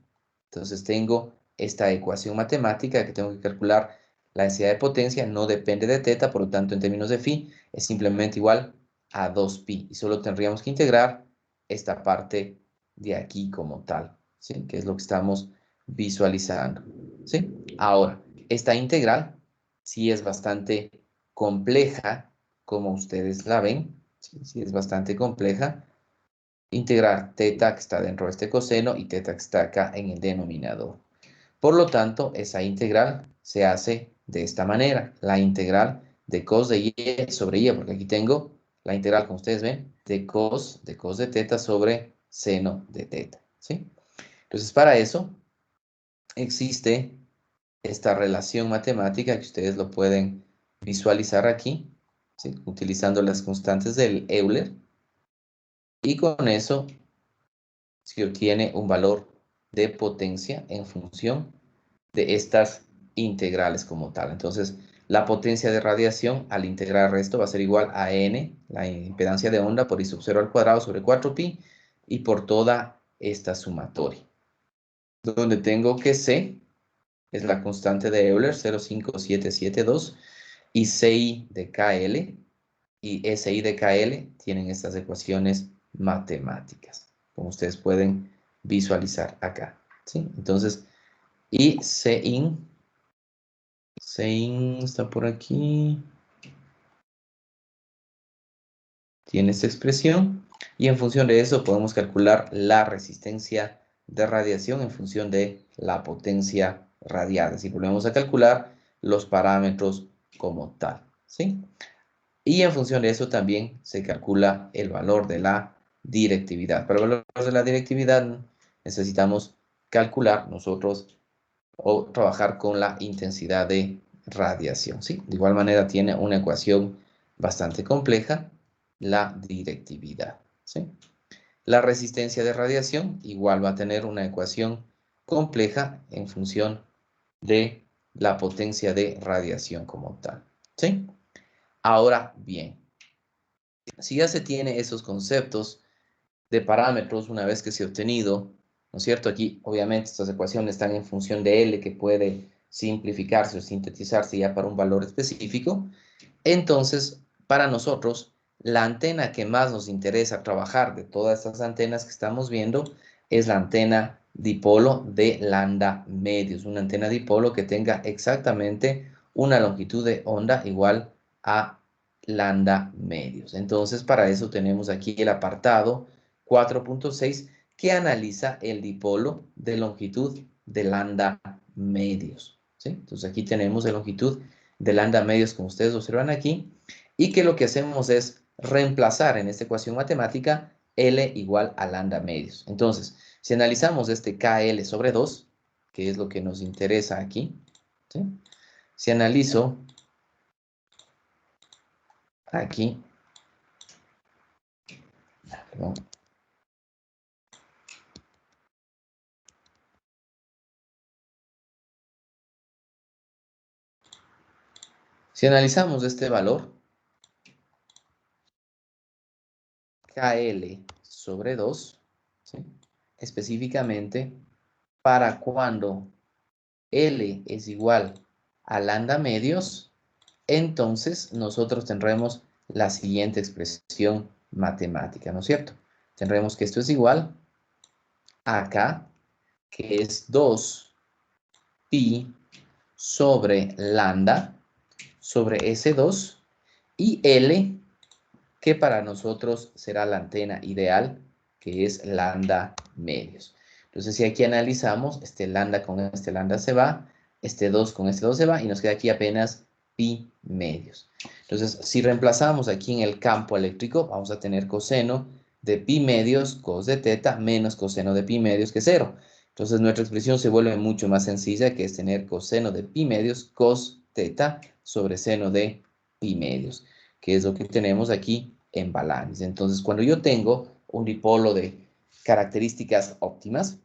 A: Entonces tengo esta ecuación matemática que tengo que calcular la densidad de potencia, no depende de teta, por lo tanto en términos de phi es simplemente igual a 2 pi. Y solo tendríamos que integrar esta parte de aquí como tal, ¿sí? Que es lo que estamos visualizando, ¿sí? Ahora, esta integral sí es bastante compleja, como ustedes la ven, sí es bastante compleja. Integrar teta que está dentro de este coseno y teta que está acá en el denominador. Por lo tanto, esa integral se hace de esta manera. La integral de cos de y sobre y, porque aquí tengo la integral, como ustedes ven, de cos de teta sobre seno de teta, ¿sí? Entonces, para eso existe esta relación matemática que ustedes lo pueden visualizar aquí, ¿sí? Utilizando las constantes del Euler. Y con eso se obtiene un valor de potencia en función de estas integrales como tal. Entonces, la potencia de radiación al integrar el resto va a ser igual a n, la impedancia de onda por i sub 0 al cuadrado sobre 4pi, y por toda esta sumatoria. Donde tengo que c es la constante de Euler, 0,5772, y ci de KL y SI de KL tienen estas ecuaciones matemáticas, como ustedes pueden visualizar acá, ¿sí? Entonces, y Cin está por aquí, tiene esta expresión, y en función de eso podemos calcular la resistencia de radiación en función de la potencia radiada. Si volvemos a calcular los parámetros como tal, ¿sí? Y en función de eso también se calcula el valor de la directividad. Para el valor de la directividad necesitamos calcular nosotros o trabajar con la intensidad de radiación, ¿sí? De igual manera tiene una ecuación bastante compleja, la directividad, ¿sí? La resistencia de radiación igual va a tener una ecuación compleja en función de la potencia de radiación como tal. ¿Sí? Ahora bien, si ya se tiene esos conceptos de parámetros una vez que se ha obtenido, ¿no es cierto? Aquí, obviamente, estas ecuaciones están en función de L, que puede simplificarse o sintetizarse ya para un valor específico. Entonces, para nosotros, la antena que más nos interesa trabajar de todas estas antenas que estamos viendo es la antena dipolo de lambda medios. Una antena dipolo que tenga exactamente una longitud de onda igual a lambda medios. Entonces, para eso tenemos aquí el apartado 4.6 que analiza el dipolo de longitud de lambda medios. ¿Sí? Entonces, aquí tenemos de longitud de lambda medios, como ustedes observan aquí, y que lo que hacemos es reemplazar en esta ecuación matemática L igual a lambda medios. Entonces, si analizamos este KL sobre 2, que es lo que nos interesa aquí, ¿sí? Si analizo aquí, perdón, si analizamos este valor, KL sobre 2, ¿sí? Específicamente para cuando L es igual a lambda medios, entonces nosotros tendremos la siguiente expresión matemática, ¿no es cierto? Tendremos que esto es igual a K, que es 2 pi sobre lambda sobre S2 y L, que para nosotros será la antena ideal, que es lambda medios. Entonces, si aquí analizamos, este lambda con este lambda se va, este 2 con este 2 se va, y nos queda aquí apenas pi medios. Entonces, si reemplazamos aquí en el campo eléctrico, vamos a tener coseno de pi medios cos de teta menos coseno de pi medios, que es 0. Entonces, nuestra expresión se vuelve mucho más sencilla, que es tener coseno de pi medios cos teta sobre seno de pi medios, que es lo que tenemos aquí en balance. Entonces, cuando yo tengo un dipolo de características óptimas,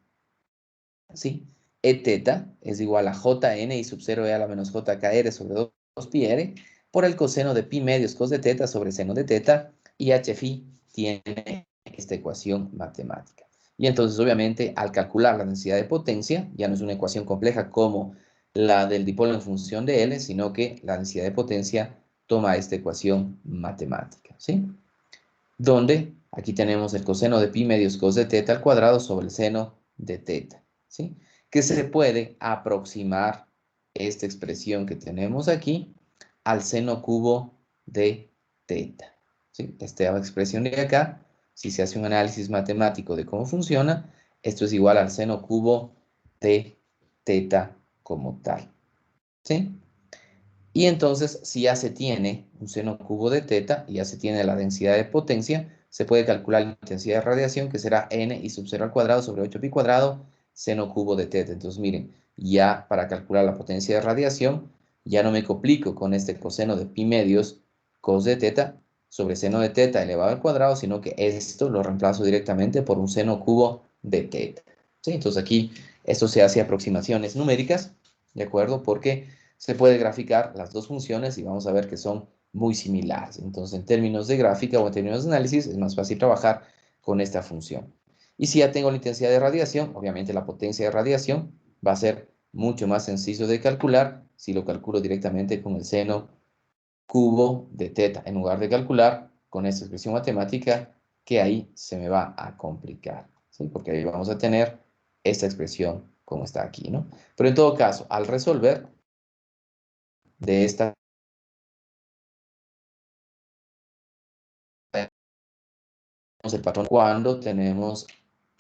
A: ¿sí? E teta es igual a jn y sub 0 e a la menos jkr sobre 2 pi r por el coseno de pi medios cos de teta sobre seno de teta, y h phi tiene esta ecuación matemática. Y entonces, obviamente, al calcular la densidad de potencia, ya no es una ecuación compleja como la del dipolo en función de L, sino que la densidad de potencia toma esta ecuación matemática, ¿sí? Donde aquí tenemos el coseno de pi medios cos de teta al cuadrado sobre el seno de teta, ¿sí? Que se puede aproximar esta expresión que tenemos aquí al seno cubo de teta, ¿sí? Esta expresión de acá, si se hace un análisis matemático de cómo funciona, esto es igual al seno cubo de teta como tal, ¿sí? Y entonces, si ya se tiene un seno cubo de teta y ya se tiene la densidad de potencia, se puede calcular la intensidad de radiación, que será n i sub 0 al cuadrado sobre 8 pi cuadrado, seno cubo de teta. Entonces, miren, ya para calcular la potencia de radiación, ya no me complico con este coseno de pi medios cos de teta sobre seno de teta elevado al cuadrado, sino que esto lo reemplazo directamente por un seno cubo de teta. ¿Sí? Entonces, aquí esto se hace aproximaciones numéricas, ¿de acuerdo? Porque se puede graficar las dos funciones y vamos a ver que son muy similares. Entonces, en términos de gráfica o en términos de análisis, es más fácil trabajar con esta función. Y si ya tengo la intensidad de radiación, obviamente la potencia de radiación va a ser mucho más sencillo de calcular si lo calculo directamente con el seno cubo de teta, en lugar de calcular con esta expresión matemática, que ahí se me va a complicar, ¿sí? Porque ahí vamos a tener esta expresión como está aquí, ¿no? Pero en todo caso, al resolver de esta el patrón cuando tenemos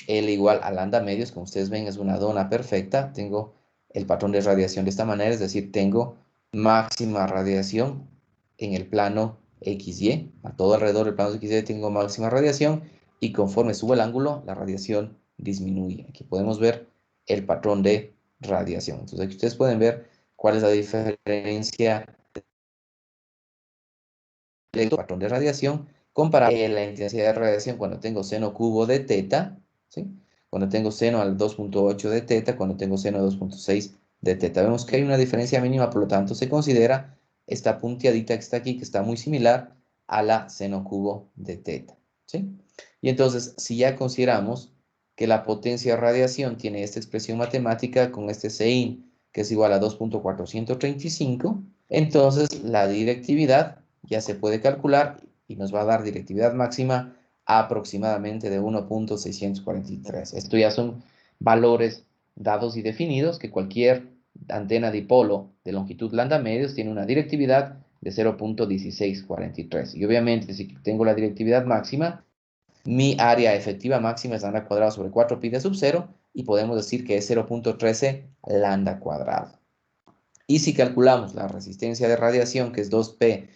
A: L igual a lambda medios, como ustedes ven es una dona perfecta, tengo el patrón de radiación de esta manera, es decir, tengo máxima radiación en el plano XY, a todo alrededor del plano XY tengo máxima radiación, y conforme subo el ángulo, la radiación disminuye. Aquí podemos ver el patrón de radiación. Entonces aquí ustedes pueden ver cuál es la diferencia del patrón de radiación comparado a la intensidad de radiación cuando tengo seno cubo de teta, ¿sí? Cuando tengo seno al 2.8 de teta, cuando tengo seno 2.6 de teta. Vemos que hay una diferencia mínima, por lo tanto se considera esta punteadita que está aquí, que está muy similar a la seno cubo de teta, ¿sí? Y entonces, si ya consideramos que la potencia de radiación tiene esta expresión matemática con este Sein, que es igual a 2.435, entonces la directividad ya se puede calcular y nos va a dar directividad máxima aproximadamente de 1.643. Esto ya son valores dados y definidos que cualquier antena dipolo de longitud lambda medios tiene una directividad de 0.1643. Y obviamente, si tengo la directividad máxima, mi área efectiva máxima es lambda cuadrado sobre 4pi de sub 0 y podemos decir que es 0.13 lambda cuadrado. Y si calculamos la resistencia de radiación, que es 2p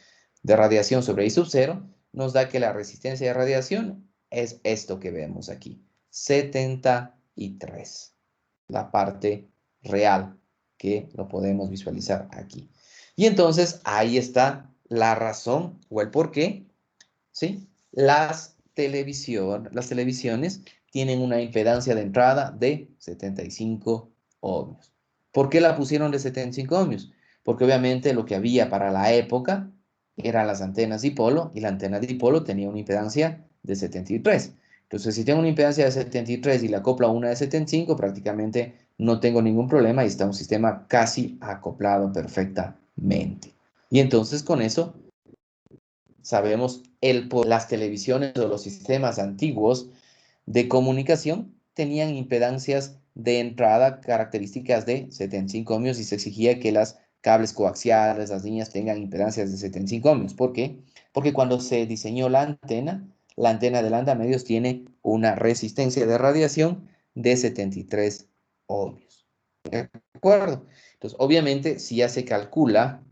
A: de radiación sobre I sub 0, nos da que la resistencia de radiación es esto que vemos aquí, 73. La parte real, que lo podemos visualizar aquí. Y entonces ahí está la razón o el por qué, ¿sí? Las televisiones tienen una impedancia de entrada de 75 ohmios. ¿Por qué la pusieron de 75 ohmios? Porque obviamente lo que había para la época eran las antenas dipolo y la antena dipolo tenía una impedancia de 73. Entonces, si tengo una impedancia de 73 y la acoplo a una de 75, prácticamente no tengo ningún problema y está un sistema casi acoplado perfectamente. Y entonces con eso sabemos las televisiones o los sistemas antiguos de comunicación tenían impedancias de entrada características de 75 ohmios y se exigía que las cables coaxiales, las líneas tengan impedancias de 75 ohmios. ¿Por qué? Porque cuando se diseñó la antena de lambda medios tiene una resistencia de radiación de 73 ohmios. ¿De acuerdo? Entonces, obviamente, si ya se calcula,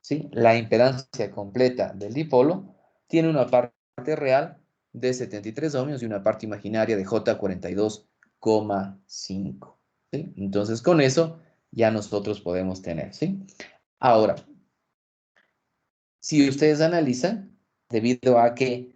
A: ¿sí?, la impedancia completa del dipolo, tiene una parte real de 73 ohmios y una parte imaginaria de J42,5. ¿Sí? Entonces, con eso ya nosotros podemos tener, ¿sí? Ahora, si ustedes analizan, debido a que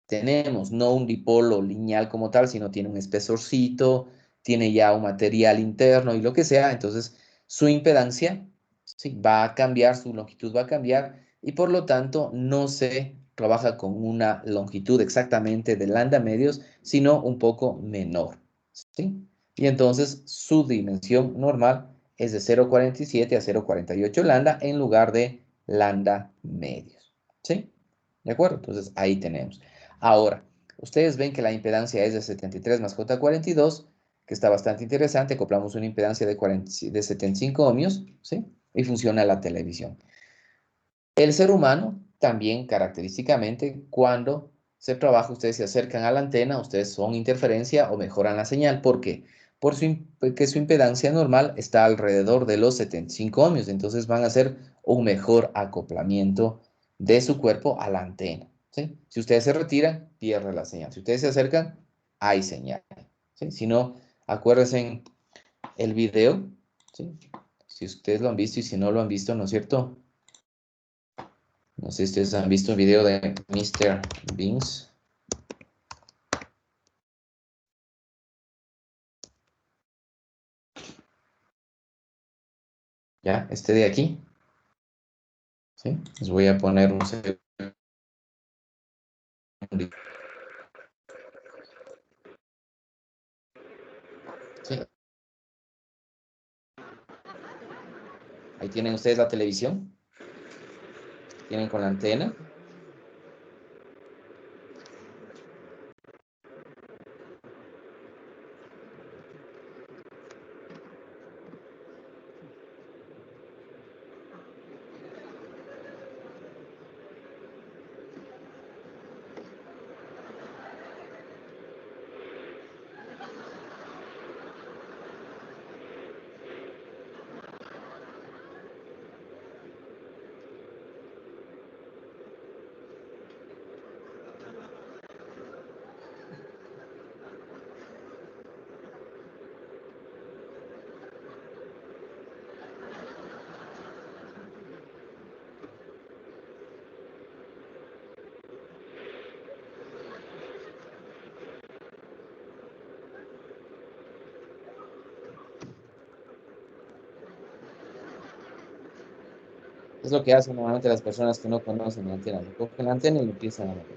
A: tenemos no un dipolo lineal como tal, sino tiene un espesorcito, tiene ya un material interno y lo que sea, entonces su impedancia, ¿sí?, va a cambiar, su longitud va a cambiar y por lo tanto no se trabaja con una longitud exactamente de lambda medios, sino un poco menor, ¿sí? Y entonces su dimensión normal es de 0,47 a 0,48 lambda en lugar de lambda medios, ¿sí? ¿De acuerdo? Entonces ahí tenemos. Ahora, ustedes ven que la impedancia es de 73 más J42, que está bastante interesante. Acoplamos una impedancia de 75 ohmios, ¿sí? Y funciona la televisión. El ser humano también, característicamente, cuando se trabaja, ustedes se acercan a la antena, ustedes son interferencia o mejoran la señal. ¿Por qué? Porque su impedancia normal está alrededor de los 75 ohmios. Entonces van a hacer un mejor acoplamiento de su cuerpo a la antena, ¿sí? Si ustedes se retiran, pierde la señal. Si ustedes se acercan, hay señal, ¿sí? Si no, acuérdense el video, ¿sí? Si ustedes lo han visto y si no lo han visto, ¿no es cierto? No sé si ustedes han visto un video de Mr. Beans. ¿Ya? Este de aquí. ¿Sí? Les voy a poner un segundo. ¿Sí? Ahí tienen ustedes la televisión. Tienen con la antena. Es lo que hacen normalmente las personas que no conocen la antena. Le cogen la antena y lo empiezan a mover.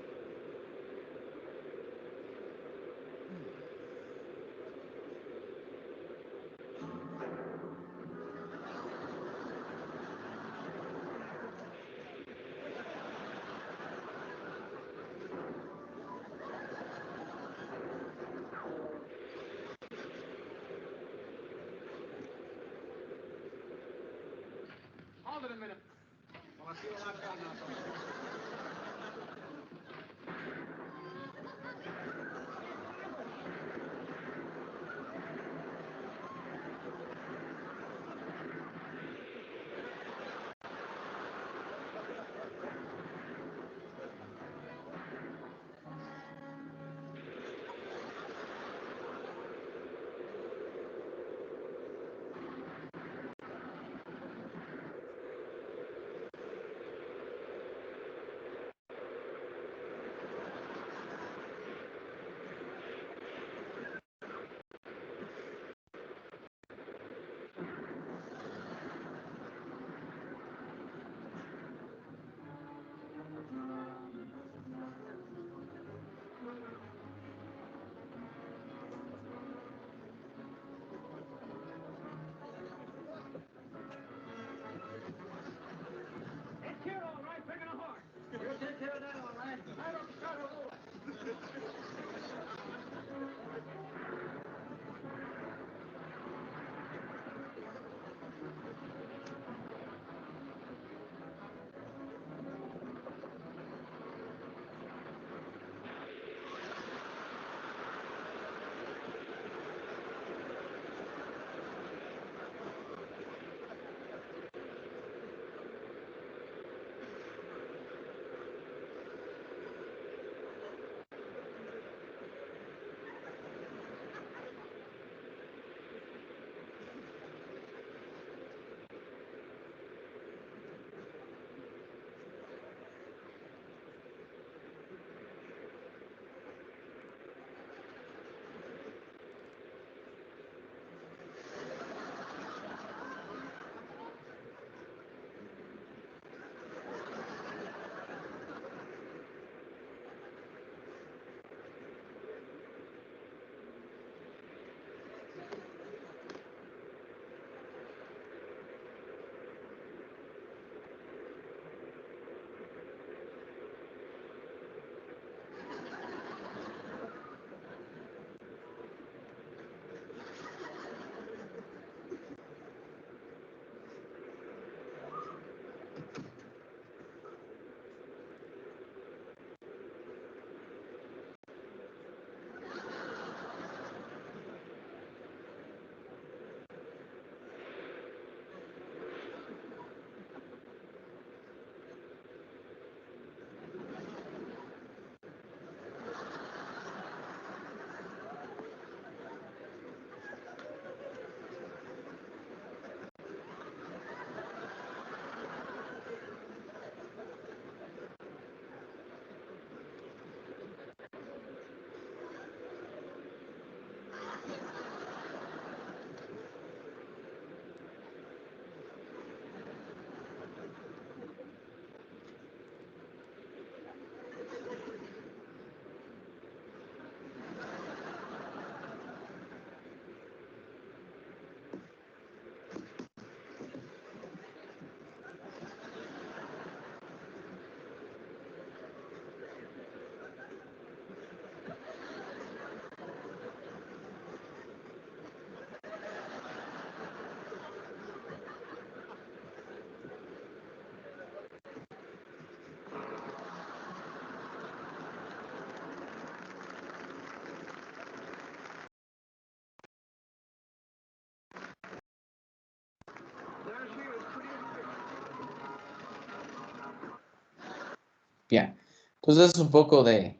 A: Bien, entonces es un poco de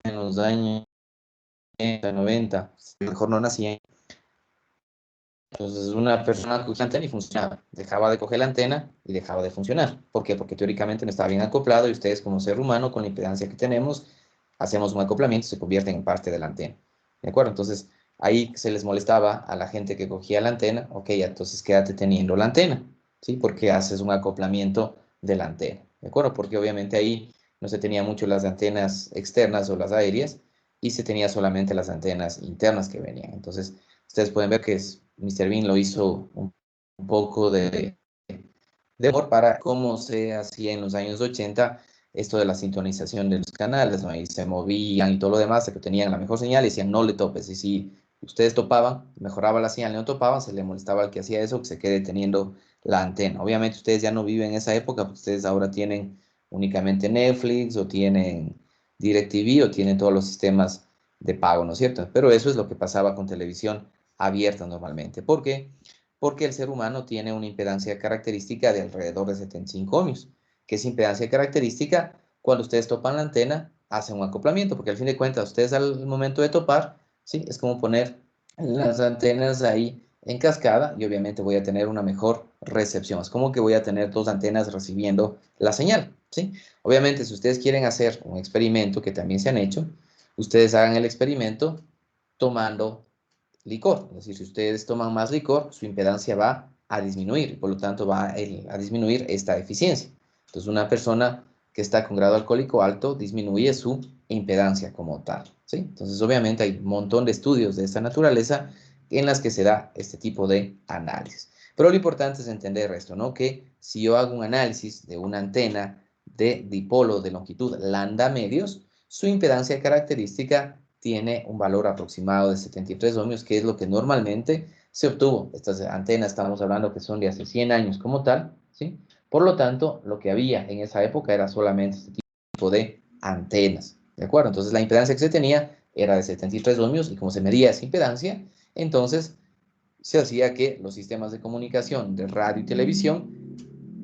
A: en los años 90, mejor no nacía. Entonces una persona cogía la antena y funcionaba. Dejaba de coger la antena y dejaba de funcionar. ¿Por qué? Porque teóricamente no estaba bien acoplado y ustedes como ser humano, con la impedancia que tenemos, hacemos un acoplamiento y se convierten en parte de la antena. ¿De acuerdo? Entonces, ahí se les molestaba a la gente que cogía la antena, ok, entonces quédate teniendo la antena, ¿sí? Porque haces un acoplamiento de la antena, ¿de acuerdo? Porque obviamente ahí no se tenía mucho las antenas externas o las aéreas, y se tenía solamente las antenas internas que venían. Entonces, ustedes pueden ver que Mr. Bean lo hizo un poco de humor para cómo se hacía en los años 80 esto de la sintonización de los canales, ¿no? Ahí se movían y todo lo demás, que tenían la mejor señal y decían no le topes. Y si ustedes topaban, mejoraba la señal, no topaban, se le molestaba al que hacía eso, que se quede teniendo la antena. Obviamente ustedes ya no viven en esa época, porque ustedes ahora tienen únicamente Netflix o tienen DirecTV o tienen todos los sistemas de pago, ¿no es cierto? Pero eso es lo que pasaba con televisión abierta normalmente. ¿Por qué? Porque el ser humano tiene una impedancia característica de alrededor de 75 ohmios, que es impedancia característica cuando ustedes topan la antena, hacen un acoplamiento, porque al fin de cuentas, ustedes al momento de topar, ¿sí? Es como poner las antenas ahí en cascada y obviamente voy a tener una mejor recepción. Es como que voy a tener dos antenas recibiendo la señal, ¿sí? Obviamente, si ustedes quieren hacer un experimento, que también se han hecho, ustedes hagan el experimento tomando licor. Es decir, si ustedes toman más licor, su impedancia va a disminuir, por lo tanto va a disminuir esta eficiencia. Entonces, una persona que está con grado alcohólico alto disminuye su impedancia como tal, ¿sí? Entonces, obviamente hay un montón de estudios de esta naturaleza en las que se da este tipo de análisis. Pero lo importante es entender esto, ¿no? Que si yo hago un análisis de una antena de dipolo de longitud lambda medios, su impedancia característica tiene un valor aproximado de 73 ohmios, que es lo que normalmente se obtuvo. Estas antenas estamos hablando que son de hace 100 años como tal, ¿sí? Por lo tanto, lo que había en esa época era solamente este tipo de antenas, ¿de acuerdo? Entonces, la impedancia que se tenía era de 73 ohmios y como se medía esa impedancia, entonces se hacía que los sistemas de comunicación de radio y televisión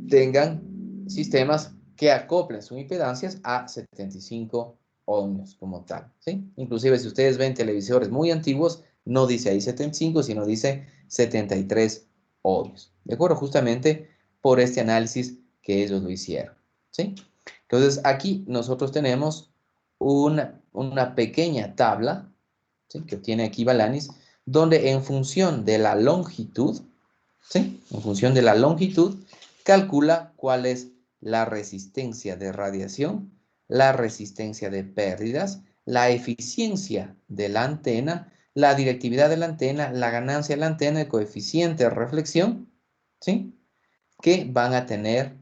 A: tengan sistemas que acoplen sus impedancias a 75 ohmios como tal, ¿sí? Inclusive si ustedes ven televisores muy antiguos, no dice ahí 75, sino dice 73 ohmios, ¿de acuerdo? Justamente por este análisis que ellos lo hicieron, ¿sí? Entonces aquí nosotros tenemos una pequeña tabla, ¿sí? Que obtiene aquí Balanis, donde en función de la longitud, ¿sí? En función de la longitud, calcula cuál es la resistencia de radiación, la resistencia de pérdidas, la eficiencia de la antena, la directividad de la antena, la ganancia de la antena, el coeficiente de reflexión, ¿sí? Que van a tener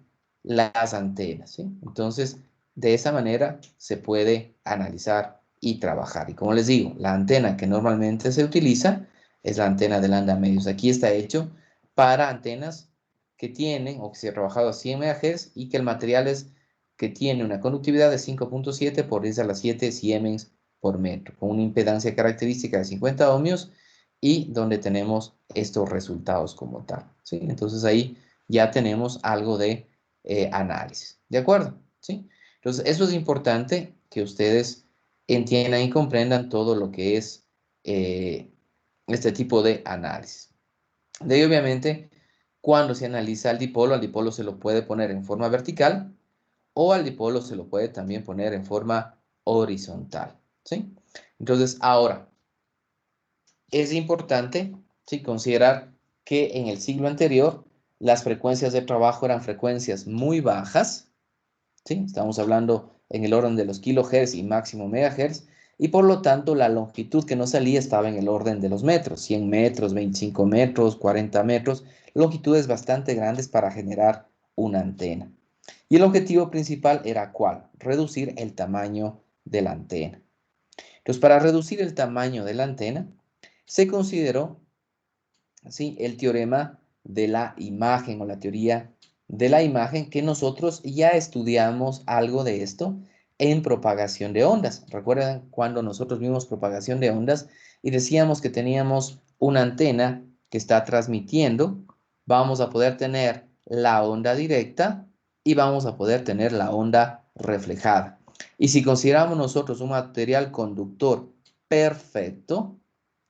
A: las antenas, ¿sí? Entonces, de esa manera se puede analizar y trabajar. Y como les digo, la antena que normalmente se utiliza es la antena de lambda medios. Aquí está hecho para antenas que tienen o que se ha trabajado a 100 MHz y que el material es que tiene una conductividad de 5.7 por 10 a la 7 siemens por metro, con una impedancia característica de 50 ohmios y donde tenemos estos resultados como tal, ¿sí? Entonces ahí ya tenemos algo de análisis, ¿de acuerdo? ¿Sí? Entonces eso es importante que ustedes entiendan y comprendan todo lo que es este tipo de análisis. De ahí, obviamente, cuando se analiza al dipolo se lo puede poner en forma vertical o al dipolo se lo puede también poner en forma horizontal, ¿sí? Entonces, ahora, es importante, ¿sí? Considerar que en el siglo anterior las frecuencias de trabajo eran frecuencias muy bajas, ¿sí? Estamos hablando en el orden de los kilohertz y máximo megahertz, y por lo tanto la longitud que nos salía estaba en el orden de los metros, 100 metros, 25 metros, 40 metros, longitudes bastante grandes para generar una antena. Y el objetivo principal era ¿cuál? Reducir el tamaño de la antena. Entonces, para reducir el tamaño de la antena, se consideró, ¿sí?, el teorema de la imagen o la teoría de la imagen, que nosotros ya estudiamos algo de esto en propagación de ondas. ¿Recuerdan cuando nosotros vimos propagación de ondas y decíamos que teníamos una antena que está transmitiendo? Vamos a poder tener la onda directa y vamos a poder tener la onda reflejada. Y si consideramos nosotros un material conductor perfecto,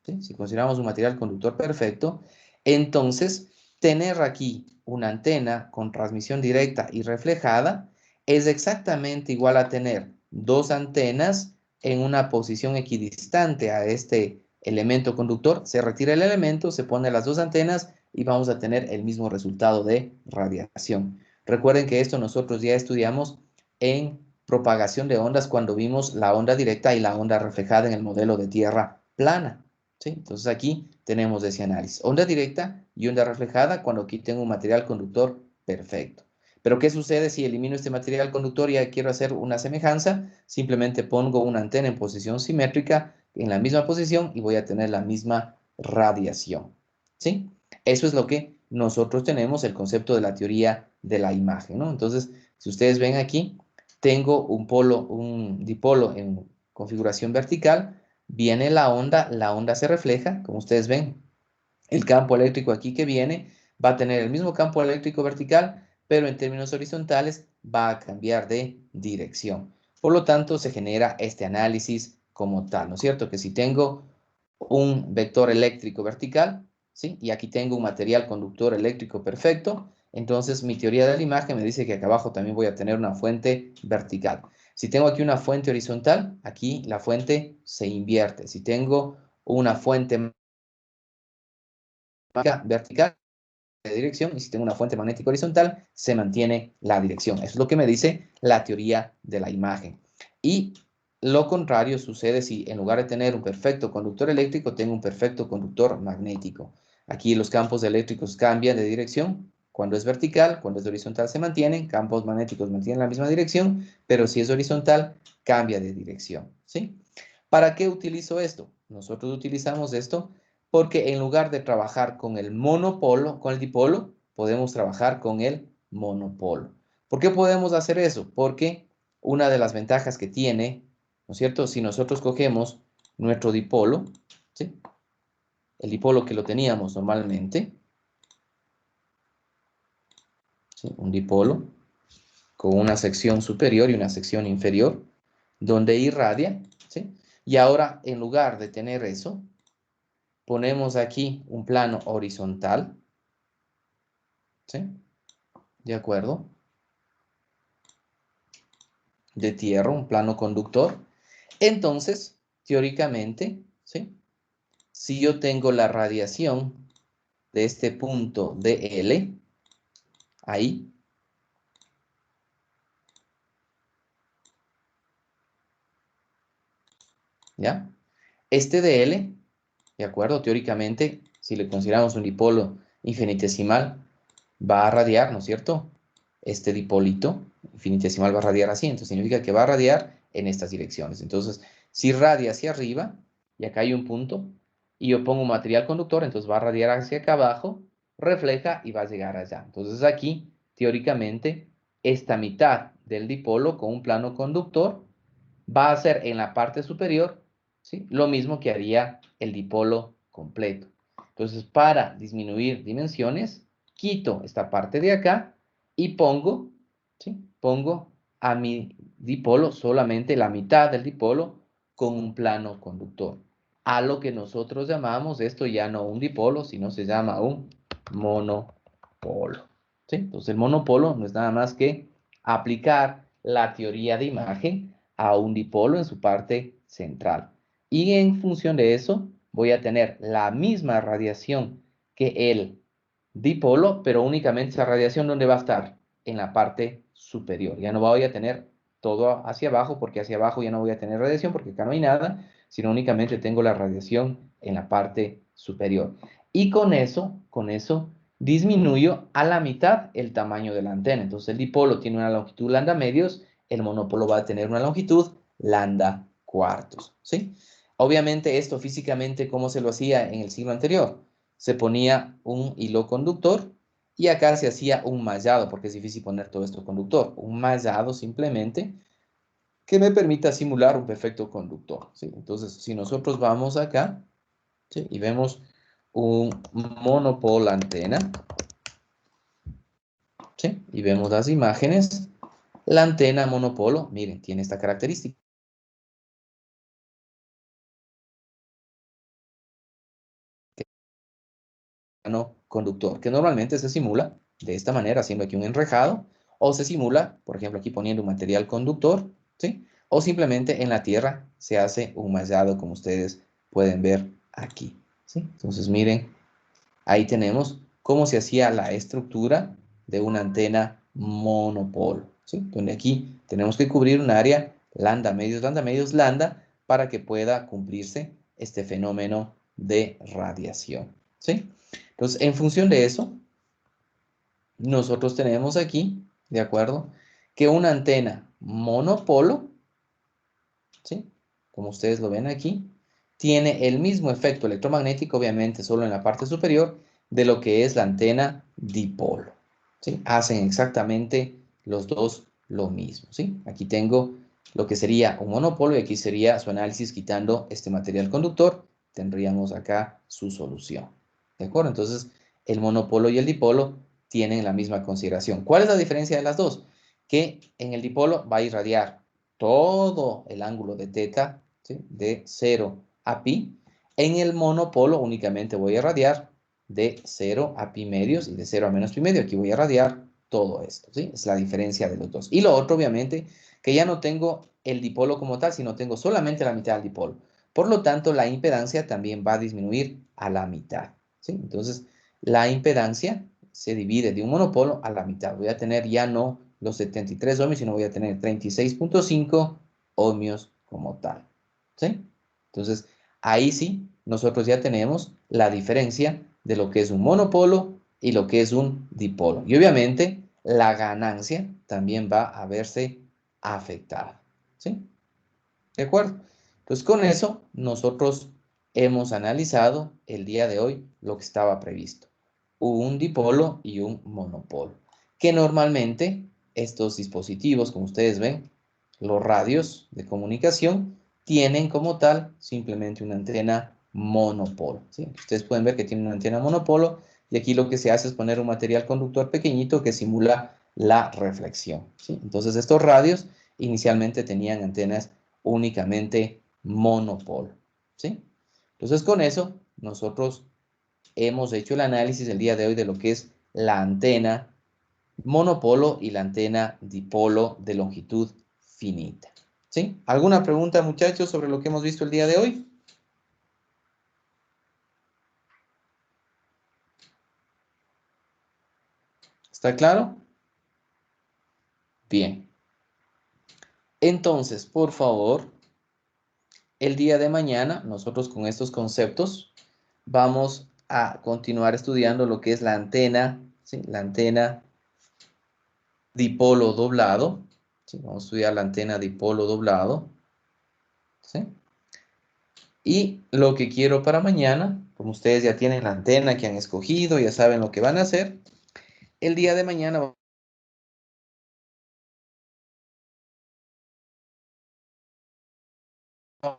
A: ¿sí? Si consideramos un material conductor perfecto, entonces tener aquí una antena con transmisión directa y reflejada es exactamente igual a tener dos antenas en una posición equidistante a este elemento conductor, se retira el elemento, se pone las dos antenas y vamos a tener el mismo resultado de radiación. Recuerden que esto nosotros ya estudiamos en propagación de ondas cuando vimos la onda directa y la onda reflejada en el modelo de tierra plana. ¿Sí? Entonces aquí tenemos ese análisis. Onda directa y onda reflejada cuando aquí tengo un material conductor perfecto. Pero ¿qué sucede si elimino este material conductor y ya quiero hacer una semejanza? Simplemente pongo una antena en posición simétrica en la misma posición y voy a tener la misma radiación. ¿Sí? Eso es lo que nosotros tenemos, el concepto de la teoría de la imagen, ¿no? Entonces, si ustedes ven aquí, tengo un dipolo en configuración vertical, viene la onda se refleja, como ustedes ven, el campo eléctrico aquí que viene va a tener el mismo campo eléctrico vertical, pero en términos horizontales va a cambiar de dirección. Por lo tanto, se genera este análisis como tal, ¿no es cierto? Que si tengo un vector eléctrico vertical, ¿sí? Y aquí tengo un material conductor eléctrico perfecto, entonces mi teoría de la imagen me dice que acá abajo también voy a tener una fuente vertical. Si tengo aquí una fuente horizontal, aquí la fuente se invierte. Si tengo una fuente vertical, de dirección, y si tengo una fuente magnética horizontal, se mantiene la dirección. Eso es lo que me dice la teoría de la imagen. Y lo contrario sucede si en lugar de tener un perfecto conductor eléctrico, tengo un perfecto conductor magnético. Aquí los campos eléctricos cambian de dirección. Cuando es vertical, cuando es horizontal se mantienen, campos magnéticos mantienen la misma dirección, pero si es horizontal, cambia de dirección, ¿sí? ¿Para qué utilizo esto? Nosotros utilizamos esto porque en lugar de trabajar con el monopolo, con el dipolo, podemos trabajar con el monopolo. ¿Por qué podemos hacer eso? Porque una de las ventajas que tiene, ¿no es cierto? Si nosotros cogemos nuestro dipolo, ¿sí? El dipolo que lo teníamos normalmente, ¿sí? Un dipolo con una sección superior y una sección inferior, donde irradia, ¿sí? Y ahora, en lugar de tener eso, ponemos aquí un plano horizontal, ¿sí? ¿De acuerdo? De tierra, un plano conductor. Entonces, teóricamente, ¿sí? Si yo tengo la radiación de este punto DL, ahí, ¿ya? Este DL, ¿de acuerdo? Teóricamente, si le consideramos un dipolo infinitesimal, va a radiar, ¿no es cierto? Este dipolito infinitesimal va a radiar así, entonces significa que va a radiar en estas direcciones. Entonces, si radia hacia arriba, y acá hay un punto, y yo pongo un material conductor, entonces va a radiar hacia acá abajo, refleja y va a llegar allá. Entonces aquí, teóricamente, esta mitad del dipolo con un plano conductor va a ser en la parte superior, ¿sí? Lo mismo que haría el dipolo completo. Entonces, para disminuir dimensiones, quito esta parte de acá y pongo, ¿sí? Pongo a mi dipolo solamente la mitad del dipolo con un plano conductor. A lo que nosotros llamamos esto ya no un dipolo, sino se llama un monopolo, ¿sí? Entonces, el monopolo no es nada más que aplicar la teoría de imagen a un dipolo en su parte central. Y en función de eso, voy a tener la misma radiación que el dipolo, pero únicamente esa radiación, ¿dónde va a estar? En la parte superior. Ya no voy a tener todo hacia abajo, porque hacia abajo ya no voy a tener radiación, porque acá no hay nada, sino únicamente tengo la radiación en la parte superior. Y con eso disminuyo a la mitad el tamaño de la antena. Entonces el dipolo tiene una longitud lambda medios, el monopolo va a tener una longitud lambda cuartos, ¿sí? Obviamente esto físicamente, ¿cómo se lo hacía en el siglo anterior? Se ponía un hilo conductor y acá se hacía un mallado, porque es difícil poner todo esto conductor. Un mallado simplemente que me permita simular un perfecto conductor, ¿sí? Entonces, si nosotros vamos acá, ¿sí? Y vemos un monopolo antena, ¿sí? Y vemos las imágenes, la antena monopolo, miren, tiene esta característica. Conductor, que normalmente se simula de esta manera, haciendo aquí un enrejado, o se simula, por ejemplo, aquí poniendo un material conductor, ¿sí? O simplemente en la tierra se hace un mallado, como ustedes pueden ver aquí, ¿sí? Entonces, miren, ahí tenemos cómo se hacía la estructura de una antena monopolo, ¿sí? Donde aquí tenemos que cubrir un área lambda medios, lambda, para que pueda cumplirse este fenómeno de radiación, ¿sí? Entonces, en función de eso, nosotros tenemos aquí, ¿de acuerdo? Que una antena monopolo, ¿sí? Como ustedes lo ven aquí, tiene el mismo efecto electromagnético, obviamente solo en la parte superior, de lo que es la antena dipolo, ¿sí? Hacen exactamente los dos lo mismo, ¿sí? Aquí tengo lo que sería un monopolo y aquí sería su análisis quitando este material conductor. Tendríamos acá su solución, ¿de acuerdo? Entonces, el monopolo y el dipolo tienen la misma consideración. ¿Cuál es la diferencia de las dos? Que en el dipolo va a irradiar todo el ángulo de teta, ¿sí? De 0 a pi. En el monopolo únicamente voy a radiar de 0 a pi medios y de 0 a menos pi medio. Aquí voy a radiar todo esto, ¿sí? Es la diferencia de los dos. Y lo otro, obviamente, que ya no tengo el dipolo como tal, sino tengo solamente la mitad del dipolo. Por lo tanto, la impedancia también va a disminuir a la mitad, ¿sí? Entonces, la impedancia se divide de un monopolo a la mitad. Voy a tener ya no los 73 ohmios, sino voy a tener 36.5 ohmios como tal, ¿sí? Entonces, ahí sí, nosotros ya tenemos la diferencia de lo que es un monopolo y lo que es un dipolo. Y obviamente, la ganancia también va a verse afectada, ¿sí? ¿De acuerdo? Entonces, con eso, nosotros hemos analizado el día de hoy lo que estaba previsto. Un dipolo y un monopolo. Que normalmente estos dispositivos, como ustedes ven, los radios de comunicación, tienen como tal simplemente una antena monopolo, ¿sí? Ustedes pueden ver que tiene una antena monopolo y aquí lo que se hace es poner un material conductor pequeñito que simula la reflexión, ¿sí? Entonces, estos radios inicialmente tenían antenas únicamente monopolo, ¿sí? Entonces, con eso, nosotros hemos hecho el análisis el día de hoy de lo que es la antena monopolo y la antena dipolo de longitud finita, ¿sí? ¿Alguna pregunta, muchachos, sobre lo que hemos visto el día de hoy? ¿Está claro? Bien. Entonces, por favor, el día de mañana, nosotros con estos conceptos vamos a continuar estudiando lo que es la antena, ¿sí? La antena dipolo doblado, ¿sí? Vamos a estudiar la antena dipolo doblado, ¿sí? Y lo que quiero para mañana, como ustedes ya tienen la antena que han escogido, ya saben lo que van a hacer, el día de mañana van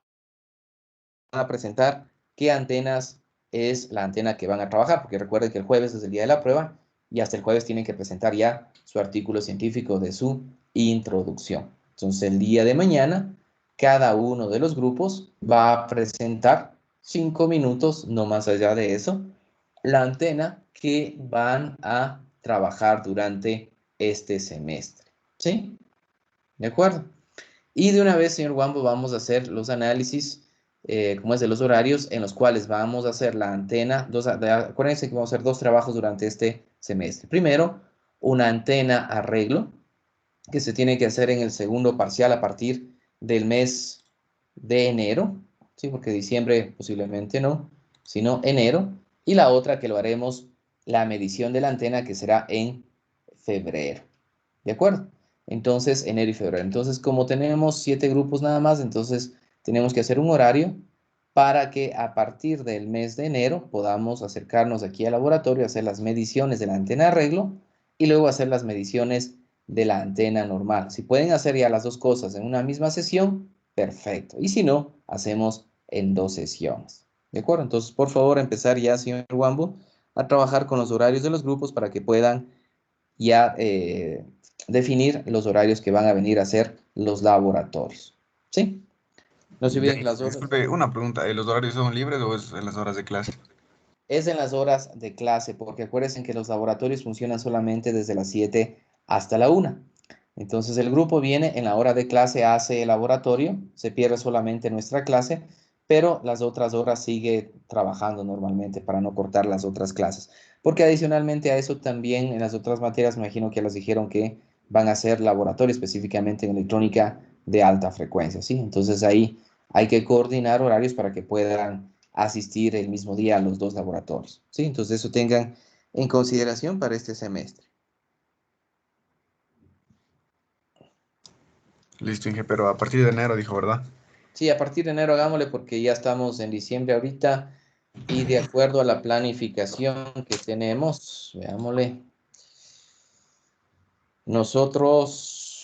A: a presentar qué antenas es la antena que van a trabajar, porque recuerden que el jueves es el día de la prueba y hasta el jueves tienen que presentar ya su artículo científico de su introducción. Entonces, el día de mañana, cada uno de los grupos va a presentar 5 minutos, no más allá de eso, la antena que van a trabajar durante este semestre. ¿Sí? ¿De acuerdo? Y de una vez, señor Wambo, vamos a hacer los análisis, como es de los horarios, en los cuales vamos a hacer la antena. Acuérdense que vamos a hacer 2 trabajos durante este semestre. Primero, una antena arreglo, que se tiene que hacer en el segundo parcial a partir del mes de enero, ¿sí? Porque diciembre posiblemente no, sino enero. Y la otra que lo haremos, la medición de la antena, que será en febrero. ¿De acuerdo? Entonces, enero y febrero. Entonces, como tenemos 7 grupos nada más, entonces tenemos que hacer un horario para que a partir del mes de enero podamos acercarnos aquí al laboratorio, hacer las mediciones de la antena de arreglo y luego hacer las mediciones de la antena normal. Si pueden hacer ya las dos cosas en una misma sesión, perfecto. Y si no, hacemos en 2 sesiones. ¿De acuerdo? Entonces, por favor, empezar ya, señor Wambo, a trabajar con los horarios de los grupos para que puedan ya definir los horarios que van a venir a hacer los laboratorios. ¿Sí? No se olviden que las horas...
E: Disculpe, una pregunta. ¿Los horarios son libres o es en las horas de clase?
A: Es en las horas de clase, porque acuérdense que los laboratorios funcionan solamente desde las 7 hasta la 1. Entonces el grupo viene en la hora de clase, hace el laboratorio, se pierde solamente nuestra clase, pero las otras horas sigue trabajando normalmente para no cortar las otras clases. Porque adicionalmente a eso también en las otras materias, me imagino que les dijeron que van a hacer laboratorio específicamente en electrónica de alta frecuencia, ¿sí? Entonces ahí hay que coordinar horarios para que puedan asistir el mismo día a los dos laboratorios, ¿sí? Entonces eso tengan en consideración para este semestre.
E: Listo, Inge, pero a partir de enero dijo, ¿verdad?
A: Sí, a partir de enero hagámosle porque ya estamos en diciembre ahorita y de acuerdo a la planificación que tenemos, veámosle, nosotros,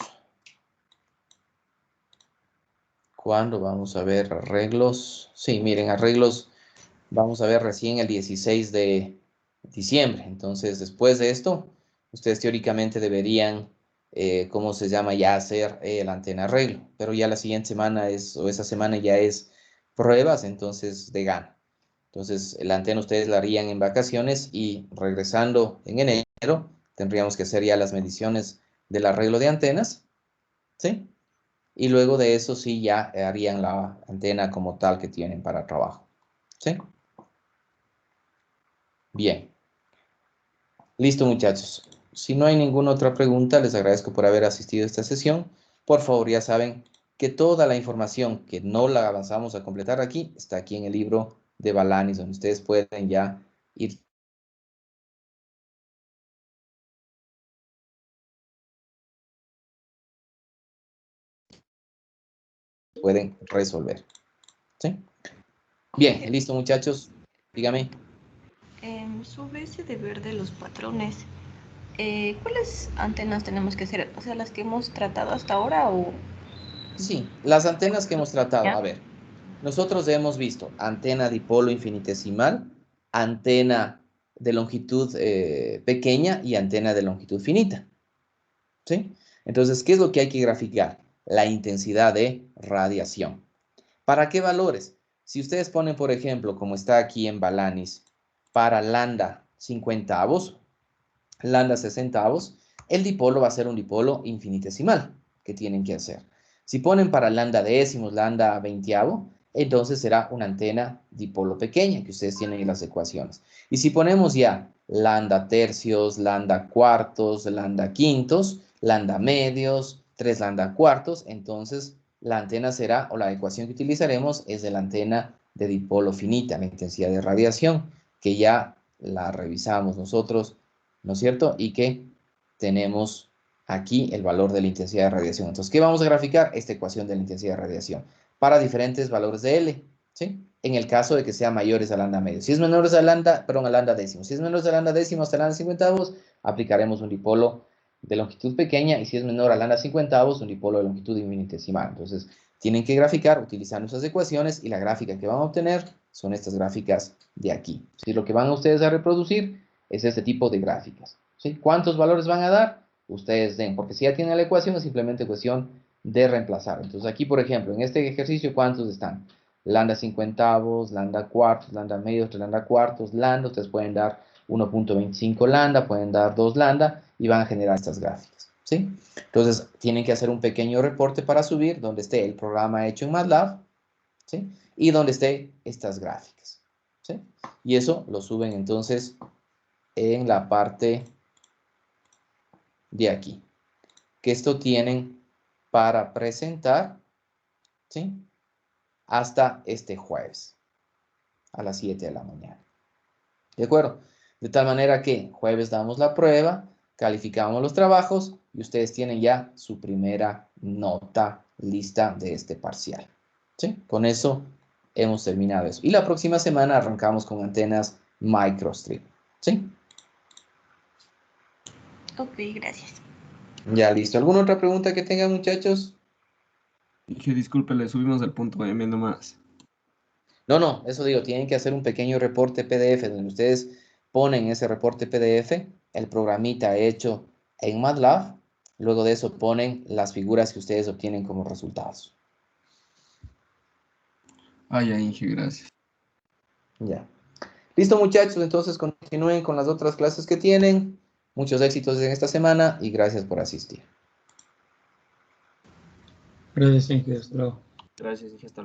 A: ¿cuándo vamos a ver arreglos? Sí, miren, arreglos vamos a ver recién el 16 de diciembre. Entonces, después de esto, ustedes teóricamente deberían, ¿cómo se llama? Ya hacer el antena arreglo. Pero ya la siguiente semana o esa semana ya es pruebas, entonces de gana. Entonces, la antena ustedes la harían en vacaciones y regresando en enero, tendríamos que hacer ya las mediciones del arreglo de antenas, ¿sí? Y luego de eso sí ya harían la antena como tal que tienen para trabajo, ¿sí? Bien. Listo, muchachos. Si no hay ninguna otra pregunta, les agradezco por haber asistido a esta sesión. Por favor, ya saben que toda la información que no la avanzamos a completar aquí, está aquí en el libro de Balanis, donde ustedes pueden ya ir. Pueden resolver. ¿Sí? Bien, listo, muchachos. Dígame.
F: Sobre ese deber de los patrones, ¿cuáles antenas tenemos que hacer? O sea, las que hemos tratado hasta ahora o
A: Sí, las antenas que hemos tratado.
F: ya.
A: A ver, nosotros hemos visto antena dipolo infinitesimal, antena de longitud pequeña y antena de longitud finita. ¿Sí? Entonces, ¿qué es lo que hay que graficar? La intensidad de radiación. ¿Para qué valores? Si ustedes ponen, por ejemplo, como está aquí en Balanis, para lambda 50 avos, lambda 60 avos, el dipolo va a ser un dipolo infinitesimal que tienen que hacer. Si ponen para lambda décimos, lambda 20avo, entonces será una antena dipolo pequeña que ustedes tienen en las ecuaciones. Y si ponemos ya lambda tercios, lambda cuartos, lambda quintos, lambda medios, 3 lambda cuartos, entonces la antena será, o la ecuación que utilizaremos es de la antena de dipolo finita, la intensidad de radiación, que ya la revisamos nosotros, ¿no es cierto? Y que tenemos aquí el valor de la intensidad de radiación. Entonces, ¿qué vamos a graficar? Esta ecuación de la intensidad de radiación para diferentes valores de L, ¿sí? En el caso de que sea mayores a lambda medio. Si es menores a lambda, perdón, a lambda décimo. Si es menor a lambda décimo hasta lambda 50avos, aplicaremos un dipolo de longitud pequeña, y si es menor a lambda 50avos, un dipolo de longitud infinitesimal. Entonces, tienen que graficar utilizando esas ecuaciones, y la gráfica que van a obtener son estas gráficas de aquí. Si lo que van ustedes a reproducir es este tipo de gráficas, ¿sí? ¿Cuántos valores van a dar? Ustedes den, porque si ya tienen la ecuación, es simplemente cuestión de reemplazar. Entonces aquí, por ejemplo, en este ejercicio, ¿cuántos están? Lambda 50avos, lambda cuartos, lambda medios, 3 lambda cuartos, lambda. Ustedes pueden dar 1.25 lambda, pueden dar 2 lambda, y van a generar estas gráficas, ¿sí? Entonces tienen que hacer un pequeño reporte para subir, donde esté el programa hecho en MATLAB, ¿sí? Y donde esté estas gráficas, ¿sí? Y eso lo suben entonces en la parte de aquí, que esto tienen para presentar, ¿sí? Hasta este jueves a las 7 de la mañana. ¿De acuerdo? De tal manera que jueves damos la prueba, calificamos los trabajos y ustedes tienen ya su primera nota lista de este parcial, ¿sí? Con eso hemos terminado eso. Y la próxima semana arrancamos con antenas microstrip, ¿sí?
F: Ok, gracias.
A: Ya listo. ¿Alguna otra pregunta que tengan, muchachos?
D: Dije, disculpe, le subimos el punto de viendo más.
A: No, eso digo, tienen que hacer un pequeño reporte PDF donde ustedes ponen ese reporte PDF, el programita hecho en MATLAB, luego de eso ponen las figuras que ustedes obtienen como resultados.
D: Ay, Inge, gracias.
A: Ya. Listo, muchachos, entonces continúen con las otras clases que tienen. Muchos éxitos en esta semana y gracias por asistir.
B: Gracias, Inge. Hasta luego.
D: Gracias, Inge, hasta luego.